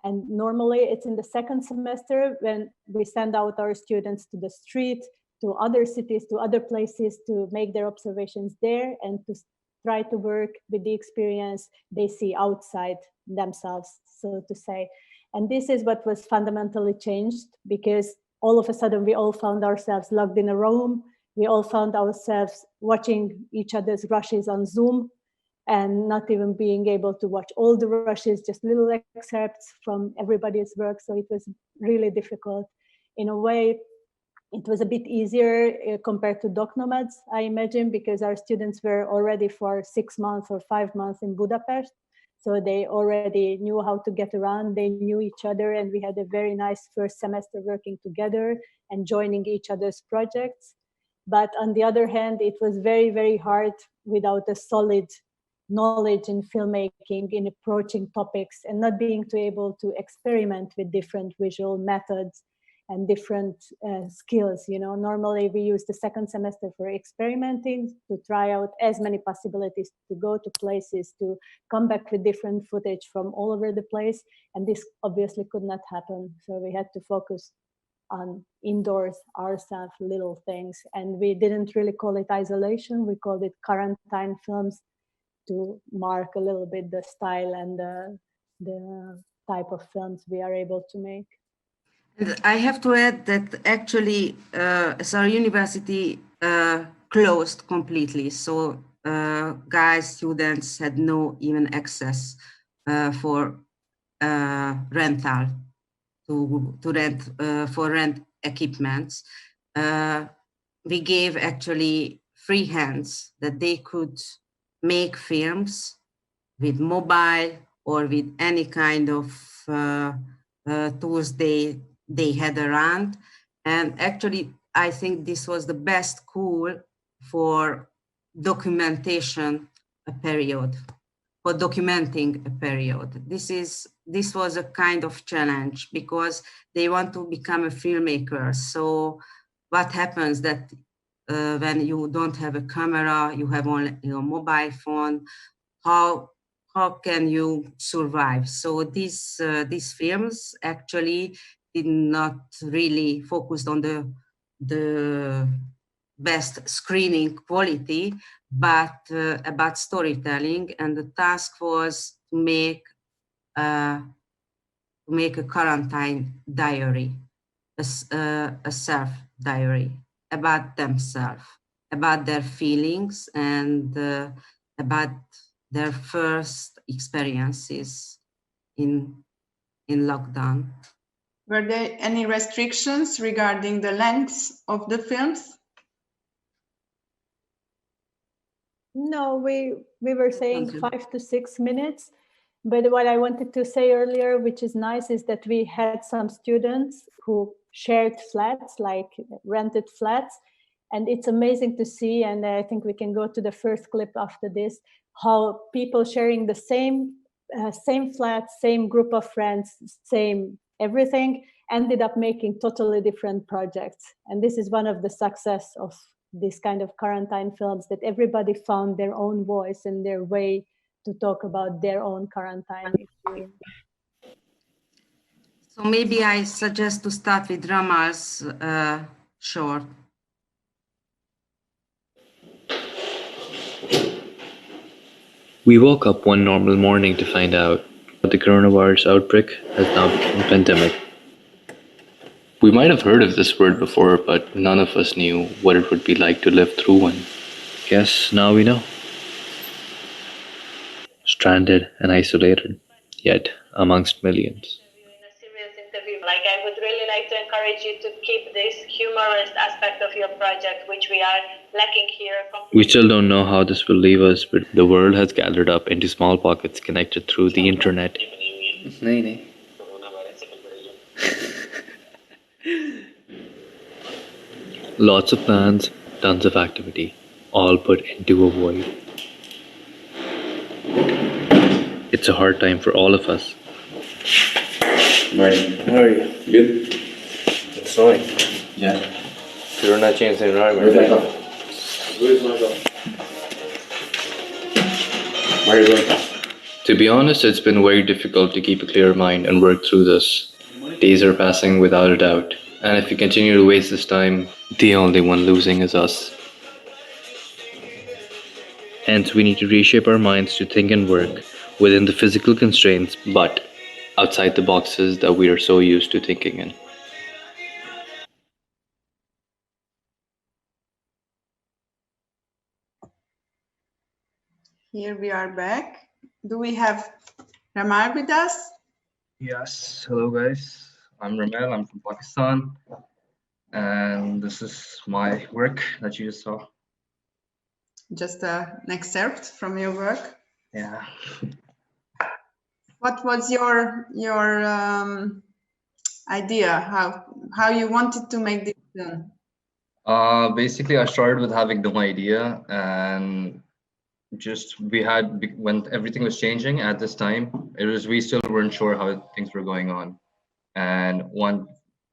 And normally it's in the second semester when we send out our students to the street, to other cities, to other places to make their observations there and to try to work with the experience they see outside themselves, so to say. And this is what was fundamentally changed, because all of a sudden we all found ourselves locked in a room. We all found ourselves watching each other's rushes on Zoom and not even being able to watch all the rushes, just little excerpts from everybody's work. So it was really difficult. In a way, it was a bit easier compared to DocNomads, I imagine, because our students were already for 6 months or 5 months in Budapest. So they already knew how to get around, they knew each other, and we had a very nice first semester working together and joining each other's projects. But on the other hand, it was very, very hard without a solid knowledge in filmmaking, in approaching topics, and not being able to experiment with different visual methods and different skills. You know, normally we use the second semester for experimenting, to try out as many possibilities, to go to places, to come back with different footage from all over the place. And this obviously could not happen. So we had to focus on indoors ourselves, little things. And we didn't really call it isolation. We called it quarantine films, to mark a little bit the style and the type of films we are able to make. And I have to add that actually, as our university closed completely, so guys, students had no even access for rental, to rent equipments. We gave actually free hands that they could make films with mobile or with any kind of tools they had around. And actually, I think this was the best tool for documentation a period, for documenting a period. This was a kind of challenge because they want to become a filmmaker. So what happens that when you don't have a camera, you have only your mobile phone, how can you survive? So these films actually did not really focus on the best screening quality, but about storytelling. And the task was to make a quarantine diary, a self diary about themselves, about their feelings, and about their first experiences in lockdown. Were there any restrictions regarding the length of the films? No, we were saying 5 to 6 minutes. But what I wanted to say earlier, which is nice, is that we had some students who shared flats, like rented flats. And it's amazing to see, and I think we can go to the first clip after this, how people sharing the same flat, same group of friends, same everything, ended up making totally different projects. And this is one of the success of this kind of quarantine films, that everybody found their own voice and their way to talk about their own quarantine experience. So maybe I suggest to start with Ramal's short. We woke up one normal morning to find out that the coronavirus outbreak has now become a pandemic. We might have heard of this word before, but none of us knew what it would be like to live through one. Guess now we know. Stranded and isolated, yet amongst millions. Like, I would really like to encourage you to keep this humorous aspect of your project, which we are lacking here. We still don't know how this will leave us, but the world has gathered up into small pockets connected through the internet. Lots of plans, tons of activity, all put into a void. It's a hard time for all of us. Morning. How are you? Good. It's snowing. Yeah. Corona changed the environment. Where's my cup? Where's my cup? Where are you going? To be honest, it's been very difficult to keep a clear mind and work through this. Days are passing without a doubt, and if we continue to waste this time, the only one losing is us. Hence, we need to reshape our minds to think and work within the physical constraints, but outside the boxes that we are so used to thinking in. Here we are back. Do we have Ramal with us? Yes, hello guys. I'm Ramal, I'm from Pakistan. And this is my work that you just saw. Just an excerpt from your work. Yeah. What was your idea? How you wanted to make this film? Basically, I started with having no idea, and just when everything was changing at this time, we still weren't sure how things were going on, and when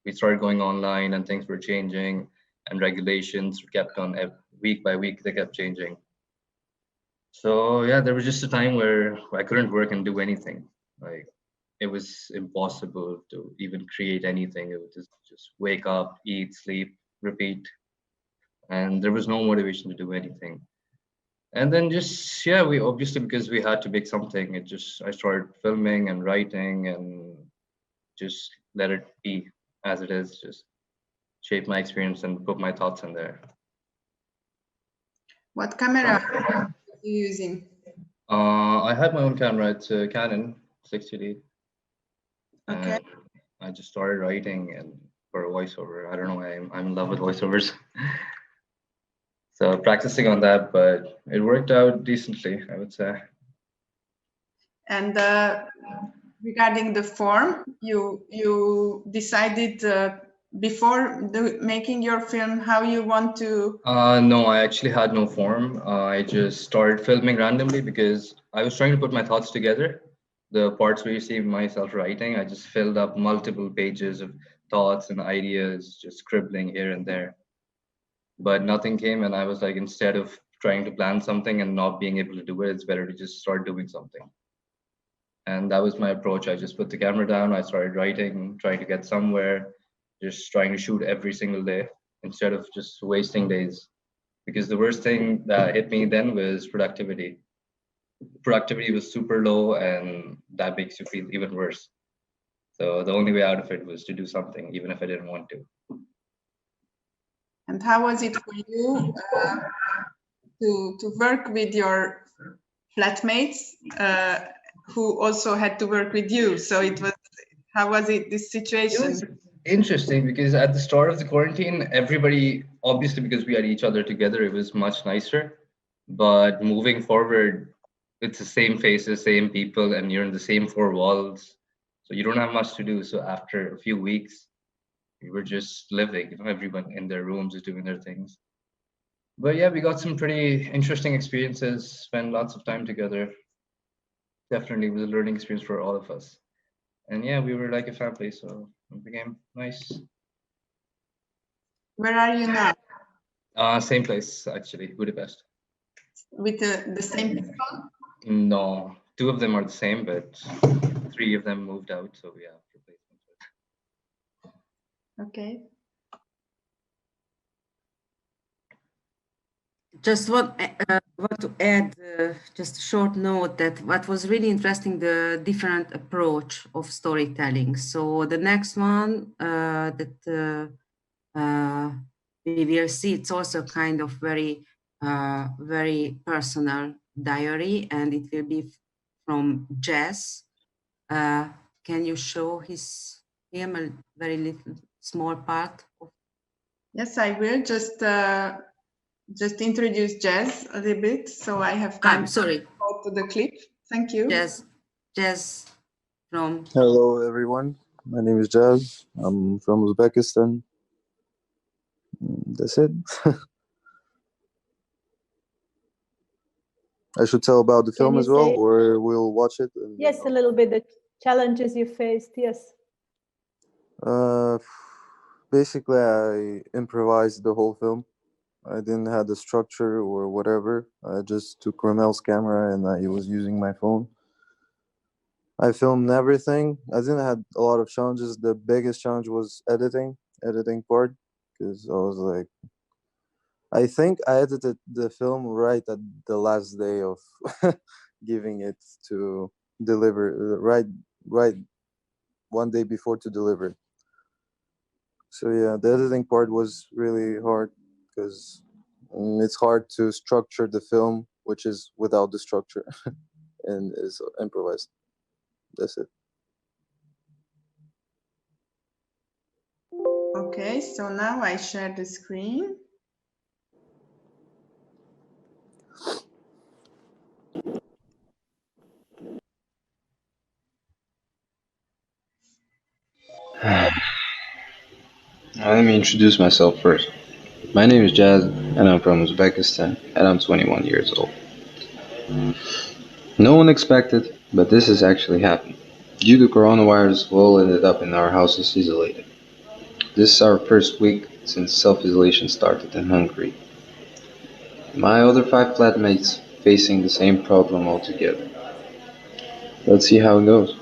we started going online and things were changing, and regulations kept on week by week, they kept changing. So yeah, there was just a time where I couldn't work and do anything. Like, it was impossible to even create anything. It was just wake up, eat, sleep, repeat, and there was no motivation to do anything. And then just, yeah, we obviously, because we had to make something, I started filming and writing and just let it be as it is, just shape my experience and put my thoughts in there. What camera are you using? I had my own camera. It's a Canon 60D. Okay. And I just started writing and for a voiceover. I don't know why I'm in love with voiceovers. So practicing on that, but it worked out decently, I would say. And regarding the form, you decided before making your film how you want to? No, I actually had no form. I just started filming randomly because I was trying to put my thoughts together. The parts where you see myself writing, I just filled up multiple pages of thoughts and ideas, just scribbling here and there. But nothing came, and I was like, instead of trying to plan something and not being able to do it, it's better to just start doing something. And that was my approach. I just put the camera down, I started writing, trying to get somewhere, just trying to shoot every single day instead of just wasting days. Because the worst thing that hit me then was productivity. Productivity was super low, and that makes you feel even worse. So the only way out of it was to do something, even if I didn't want to. And how was it for you to work with your flatmates who also had to work with you? So how was it, this situation? It was interesting because at the start of the quarantine, everybody, obviously because we had each other together, it was much nicer. But moving forward, it's the same faces, same people, and you're in the same four walls. So you don't have much to do. So after a few weeks, we were just living, everyone in their rooms is doing their things. But yeah, we got some pretty interesting experiences, spent lots of time together. Definitely was a learning experience for all of us. And yeah, we were like a family, so it became nice. Where are you now? Same place, actually, Budapest. With the same people? No, 2 of them are the same, but 3 of them moved out, so we have replacements. Okay. Just want to add just a short note that what was really interesting, the different approach of storytelling. So the next one that we will see, it's also kind of very personal diary, and it will be from Jazz. Can you show him a very little small part of? Yes, I will just introduce Jazz a little bit, so I have time sorry. to go to the clip. Thank you. Jazz from. Hello, everyone. My name is Jazz. I'm from Uzbekistan. That's it. I should tell about the film as well, or we'll watch it? Yes, a little bit, the challenges you faced, yes. Basically, I improvised the whole film. I didn't have the structure or whatever. I just took Romel's camera and I was using my phone. I filmed everything. I didn't have a lot of challenges. The biggest challenge was editing part, because I was like, I think I edited the film right at the last day of giving it to deliver, right one day before to deliver. So yeah, the editing part was really hard, because it's hard to structure the film, which is without the structure and is improvised. That's it. Okay, so now I share the screen. Let me introduce myself first. My name is Jazz, and I'm from Uzbekistan, and I'm 21 years old. No one expected, but this has actually happened. Due to coronavirus, we all ended up in our houses isolated. This is our first week since self-isolation started in Hungary. My other 5 flatmates facing the same problem altogether. Let's see how it goes.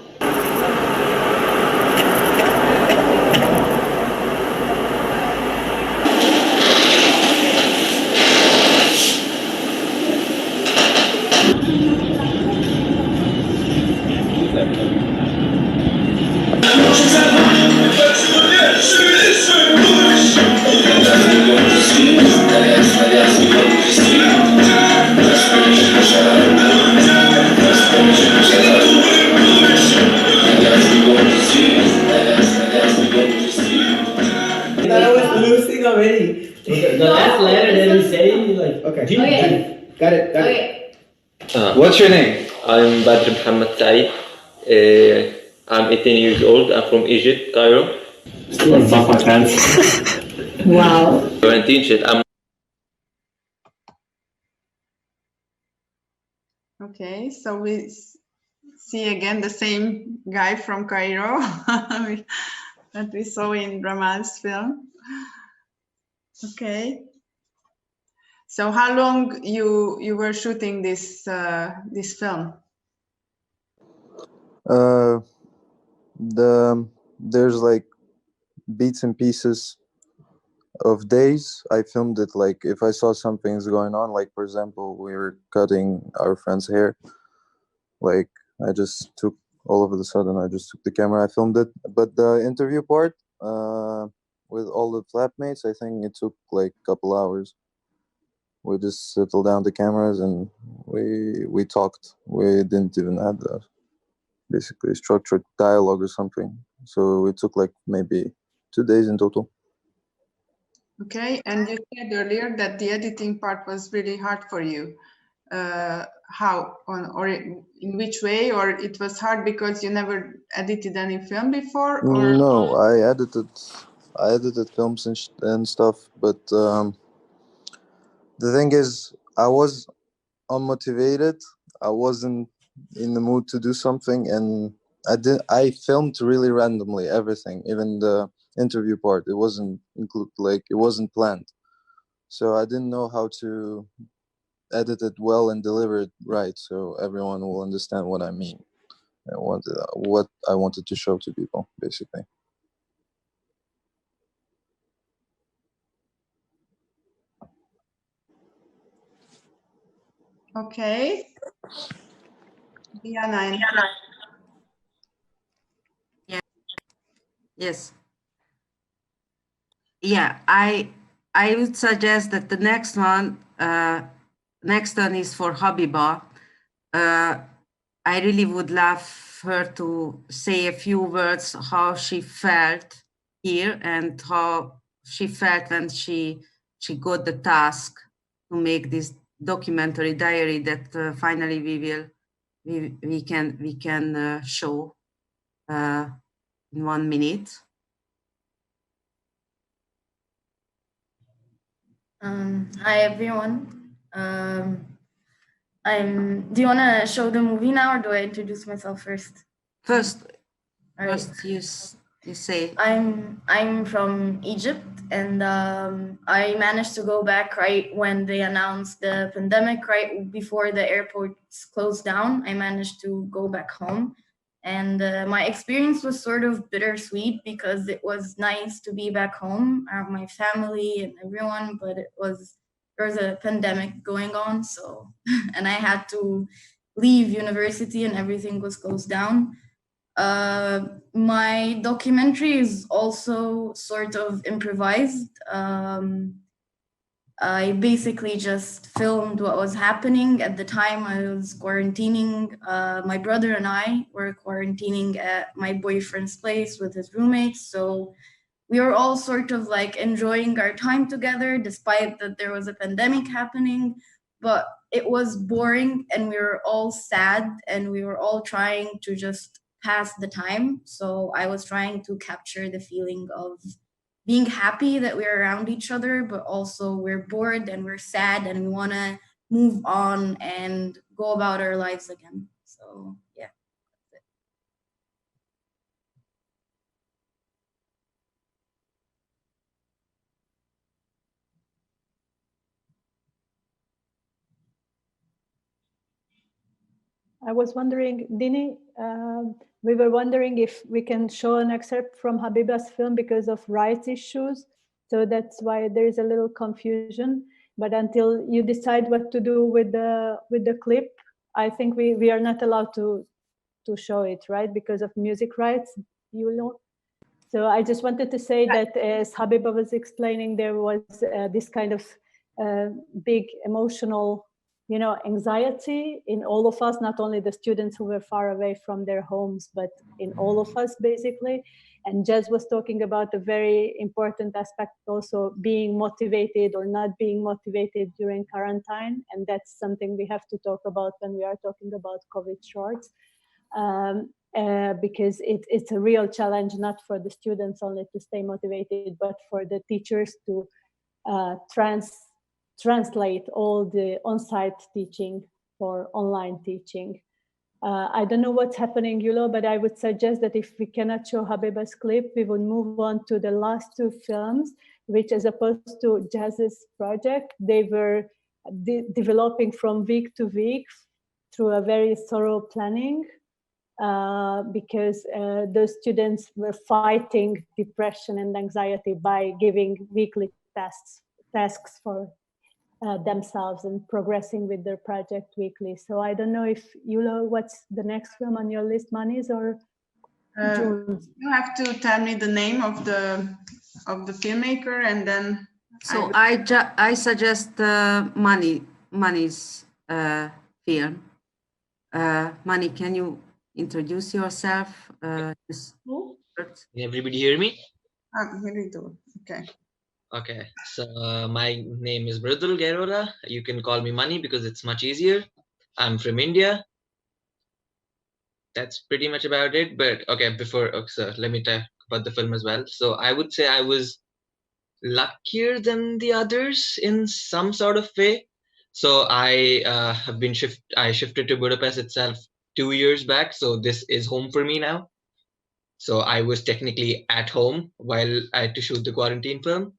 The last letter that we say, like, okay. Got it. What's your name? I'm Badr Muhammad Said. I'm 18 years old. I'm from Egypt, Cairo. Wow. Quarantine shit. Okay, so we see again the same guy from Cairo that we saw in Ramal's film. Okay. So how long you were shooting this this film? There's like bits and pieces of days. I filmed it like if I saw something's going on, like for example, we were cutting our friend's hair. Like I just took all of a sudden, I just took the camera, I filmed it. But the interview part with all the flatmates, I think it took like a couple hours. We just settled down the cameras and we talked. We didn't even have the basically structured dialogue or something. So it took like maybe 2 days in total. Okay, and you said earlier that the editing part was really hard for you. How or in which way? Or it was hard because you never edited any film before? Or? No, I edited films and stuff, but the thing is, I was unmotivated. I wasn't in the mood to do something, and I filmed really randomly everything, even the interview part. It wasn't it wasn't planned, so I didn't know how to edit it well and deliver it right, so everyone will understand what I mean and what I wanted to show to people, basically. Okay. Diana. Yeah. Yes. Yeah, I would suggest that the next one is for Habiba. I really would love her to say a few words how she felt here and how she felt when she got the task to make this documentary diary that finally we can show in 1 minute. Hi everyone. Do you want to show the movie now, or do I introduce myself first? First, All right. you say. I'm from Egypt, and I managed to go back right when they announced the pandemic, right before the airports closed down. I managed to go back home, and my experience was sort of bittersweet because it was nice to be back home, around my family and everyone, but there was a pandemic going on, so and I had to leave university and everything was closed down. My documentary is also sort of improvised. I basically just filmed what was happening at the time I was quarantining. My brother and I were quarantining at my boyfriend's place with his roommates. So we were all sort of like enjoying our time together, despite that there was a pandemic happening. But it was boring and we were all sad and we were all trying to just pass the time. So I was trying to capture the feeling of being happy that we're around each other, but also we're bored and we're sad and we want to move on and go about our lives again. So yeah. I was wondering, Dini, we were wondering if we can show an excerpt from Habiba's film because of rights issues. So that's why there is a little confusion. But until you decide what to do with the clip, I think we are not allowed to show it, right? Because of music rights, you know. So I just wanted to say that as Habiba was explaining, there was this kind of big emotional, you know, anxiety in all of us, not only the students who were far away from their homes, but in all of us basically. And Jez was talking about a very important aspect, also being motivated or not being motivated during quarantine. And that's something we have to talk about when we are talking about COVID shorts. Because it's a real challenge, not for the students only to stay motivated, but for the teachers to translate all the on-site teaching for online teaching. I don't know what's happening, Yulo, but I would suggest that if we cannot show Habiba's clip, we would move on to the last two films, which as opposed to Jazz's project, they were developing from week to week through a very thorough planning. Because those students were fighting depression and anxiety by giving weekly tasks for themselves and progressing with their project weekly. So I don't know if Yulo, what's the next film on your list, Manis or June? You have to tell me the name of the filmmaker, and then. So I suggest Mani's film. Mani, can you introduce yourself? Can everybody hear me? Here we do. Okay. Okay, so my name is Mridul Gairora. You can call me Mani because it's much easier. I'm from India. That's pretty much about it. But okay, so let me talk about the film as well. So I would say I was luckier than the others in some sort of way. So I shifted to Budapest itself 2 years back. So this is home for me now. So I was technically at home while I had to shoot the quarantine film,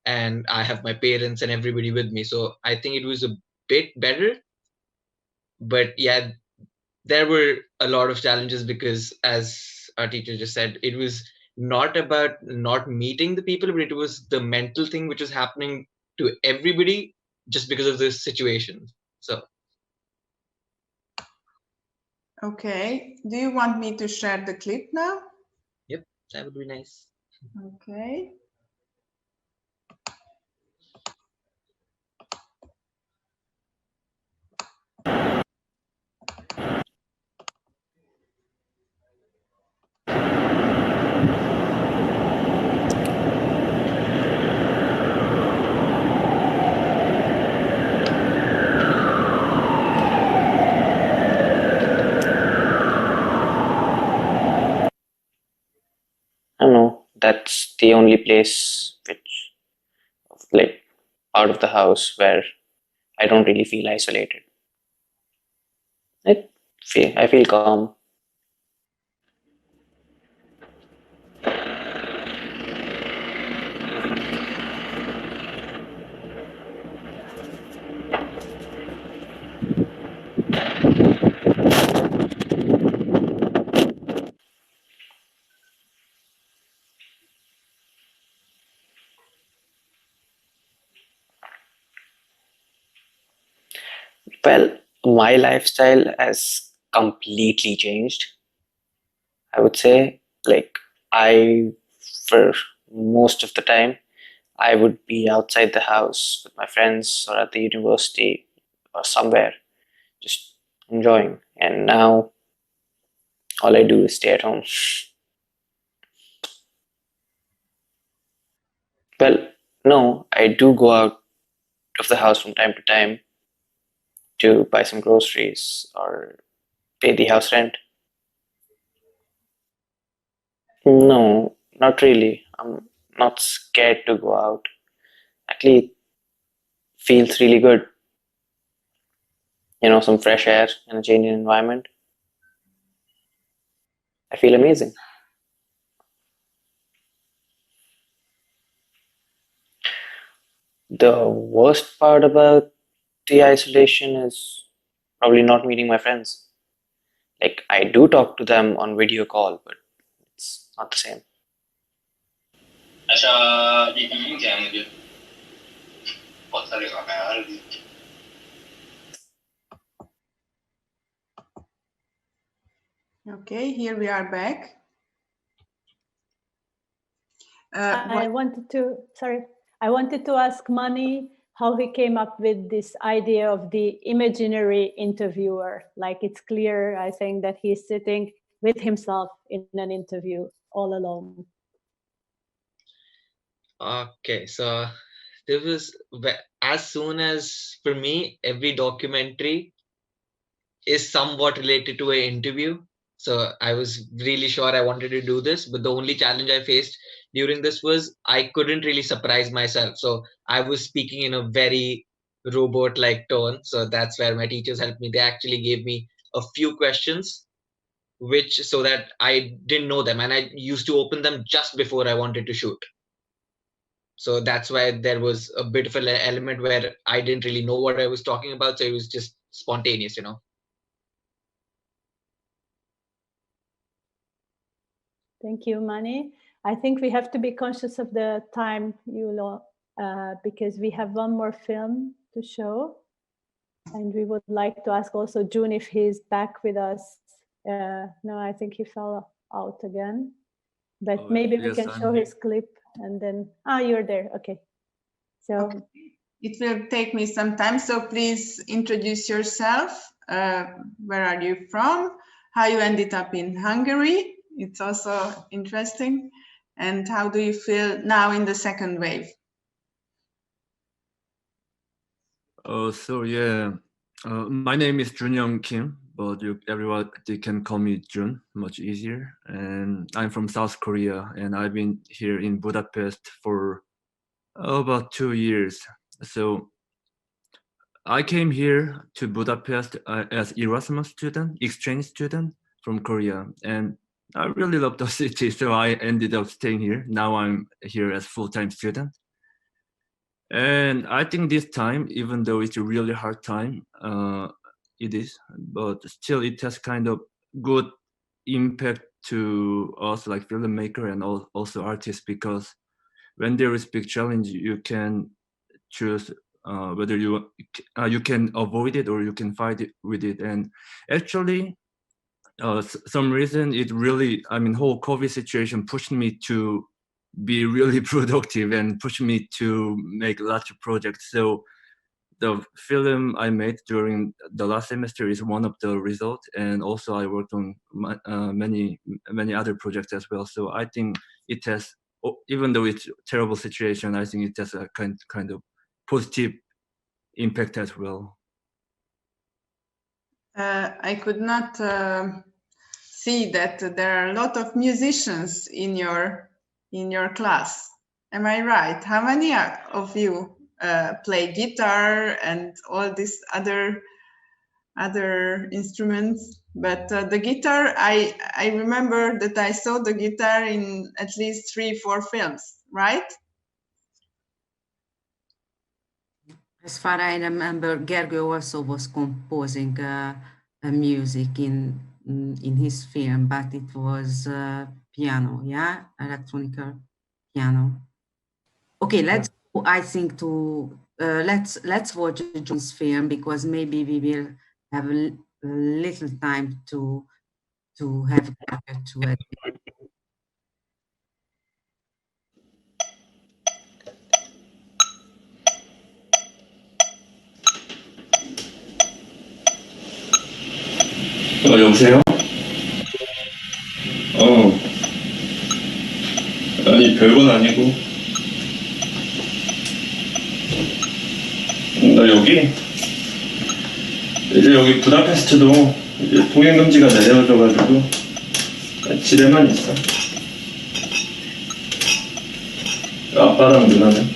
and I have my parents and everybody with me. So I think it was a bit better. But yeah, there were a lot of challenges because, as our teacher just said, it was not about not meeting the people, but it was the mental thing which was happening to everybody just because of this situation. So. Okay. Do you want me to share the clip now? Yep, that would be nice. Okay. I don't know, that's the only place which, like, out of the house where I don't really feel isolated. I feel calm. Well, my lifestyle has completely changed. I would say, like, for most of the time, I would be outside the house with my friends or at the university or somewhere, just enjoying. And now all I do is stay at home. Well, no, I do go out of the house from time to time to buy some groceries or pay the house rent. No, not really. I'm not scared to go out. Actually, it feels really good. You know, some fresh air and a change in environment. I feel amazing. The worst part about the isolation is probably not meeting my friends. Like, I do talk to them on video call, but it's not the same. Okay, here we are back. I wanted to ask Mani how he came up with this idea of the imaginary interviewer. Like, it's clear, I think, that he's sitting with himself in an interview all alone. Okay, so there was, as soon as, for me, every documentary is somewhat related to an interview. So I was really sure I wanted to do this, but the only challenge I faced during this was I couldn't really surprise myself. So I was speaking in a very robot-like tone. So that's where my teachers helped me. They actually gave me a few questions, so that I didn't know them, and I used to open them just before I wanted to shoot. So that's why there was a bit of an element where I didn't really know what I was talking about. So it was just spontaneous, you know. Thank you, Mani. I think we have to be conscious of the time, because we have one more film to show. And we would like to ask also June if he's back with us. No, I think he fell out again. But maybe we can show his clip and then, you're there, okay. So okay. It will take me some time, so please introduce yourself. Where are you from? How you ended up in Hungary? It's also interesting. And how do you feel now in the second wave? My name is Junyoung Kim, but everybody can call me Jun, much easier. And I'm from South Korea, and I've been here in Budapest for about 2 years. So I came here to Budapest as Erasmus student, exchange student from Korea, and I really love the city, so I ended up staying here. Now I'm here as full-time student. And I think this time, even though it's a really hard time, it is, but still it has kind of good impact to us like filmmaker and also artists, because when there is big challenge, you can choose whether you can avoid it or you can fight it with it. And actually, some reason it really, I mean, whole COVID situation pushed me to be really productive and pushed me to make lots of projects. So the film I made during the last semester is one of the results, and also I worked on many other projects as well. So I think it has, even though it's a terrible situation, I think it has a kind of positive impact as well. I could not see that there are a lot of musicians in your class. Am I right? How many of you play guitar and all these other instruments? But the guitar, I remember that I saw the guitar in at least 3-4 films, right? As far as I remember, Gergő also was composing music in his film, but it was piano, yeah, electronic piano. Okay, let's go, I think, to let's watch John's film, because maybe we will have a little time to have to it. 여보세요? 아니, 별건 아니고. 나 이제 여기 부다페스트도 이제 통행금지가 내려져가지고 집에만 있어. 아빠랑 누나는.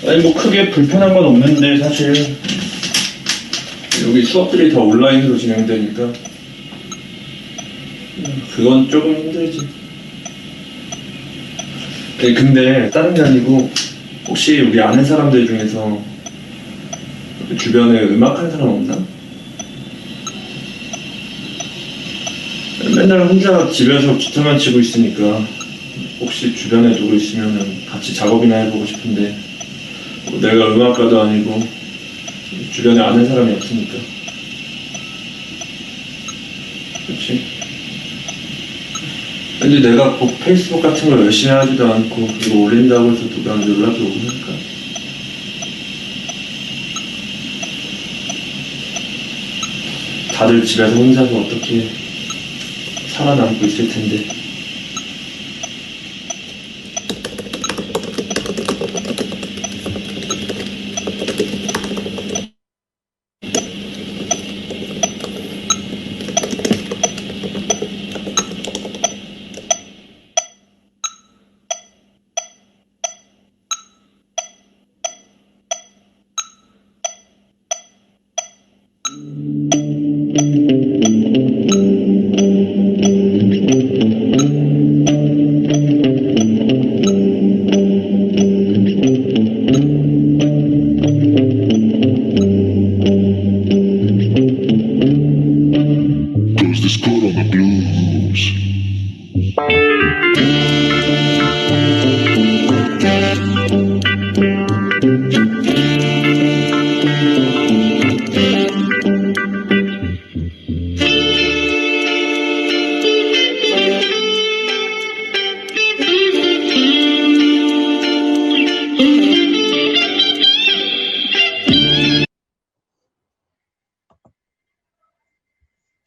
아니, 뭐 크게 불편한 건 없는데 사실 여기 수업들이 다 온라인으로 진행되니까 그건 조금 힘들지. 근데 다른 게 아니고, 혹시 우리 아는 사람들 중에서 주변에 음악하는 사람 없나? 맨날 혼자 집에서 기타만 치고 있으니까 혹시 주변에 누구 있으면 같이 작업이나 해보고 싶은데, 내가 음악가도 아니고 주변에 아는 사람이 없으니까. 그렇지? 근데 내가 뭐 페이스북 같은 걸 열심히 하지도 않고 그거 올린다고 해서 누가 연락이 오고 하니까. 다들 집에서 혼자서 어떻게 살아남고 있을 텐데.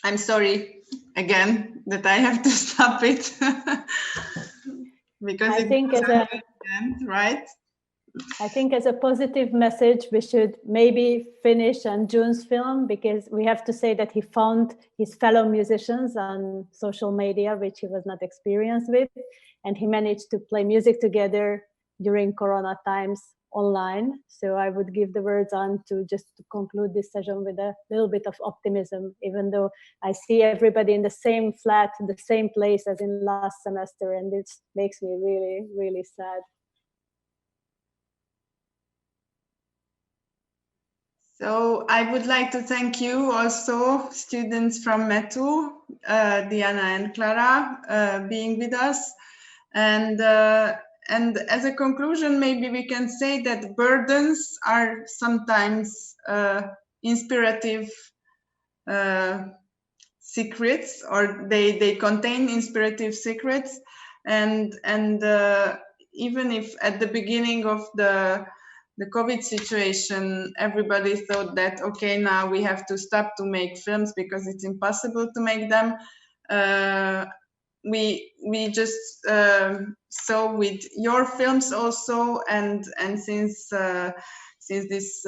I'm sorry again that I have to stop it because I think as a right. I think as a positive message, we should maybe finish on June's film, because we have to say that he found his fellow musicians on social media, which he was not experienced with, and he managed to play music together during Corona times online. So I would give the words on to just to conclude this session with a little bit of optimism, even though I see everybody in the same flat, the same place as in last semester, and it makes me really, really sad. So I would like to thank you also, students from METU, Diana and Clara, being with us. And as a conclusion, maybe we can say that burdens are sometimes inspirative secrets, or they contain inspirative secrets. And even if at the beginning of the COVID situation, everybody thought that, okay, now we have to stop to make films because it's impossible to make them. We just saw with your films also, and since this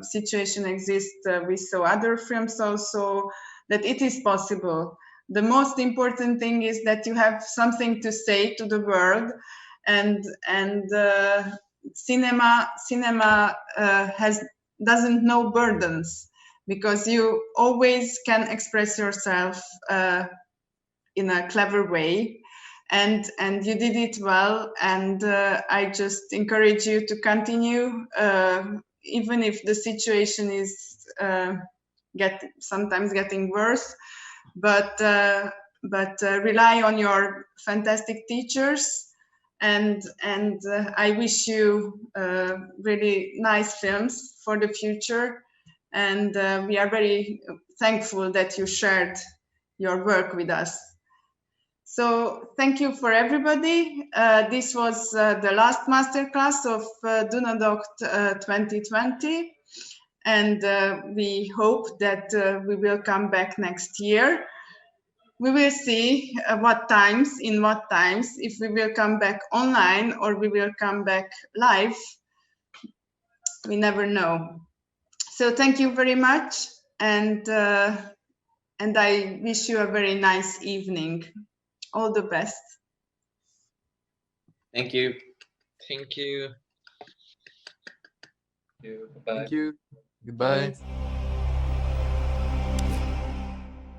situation exists, we saw other films also, that it is possible. The most important thing is that you have something to say to the world, and cinema doesn't know burdens, because you always can express yourself in a clever way, and you did it well, and I just encourage you to continue, even if the situation is sometimes getting worse, but rely on your fantastic teachers, and I wish you really nice films for the future, and we are very thankful that you shared your work with us. So thank you for everybody. This was the last masterclass of DUNADOCK 2020, and we hope that we will come back next year. We will see in what times, if we will come back online or we will come back live. We never know. So thank you very much, and I wish you a very nice evening. All the best. Thank you. Thank you. Thank you. Goodbye.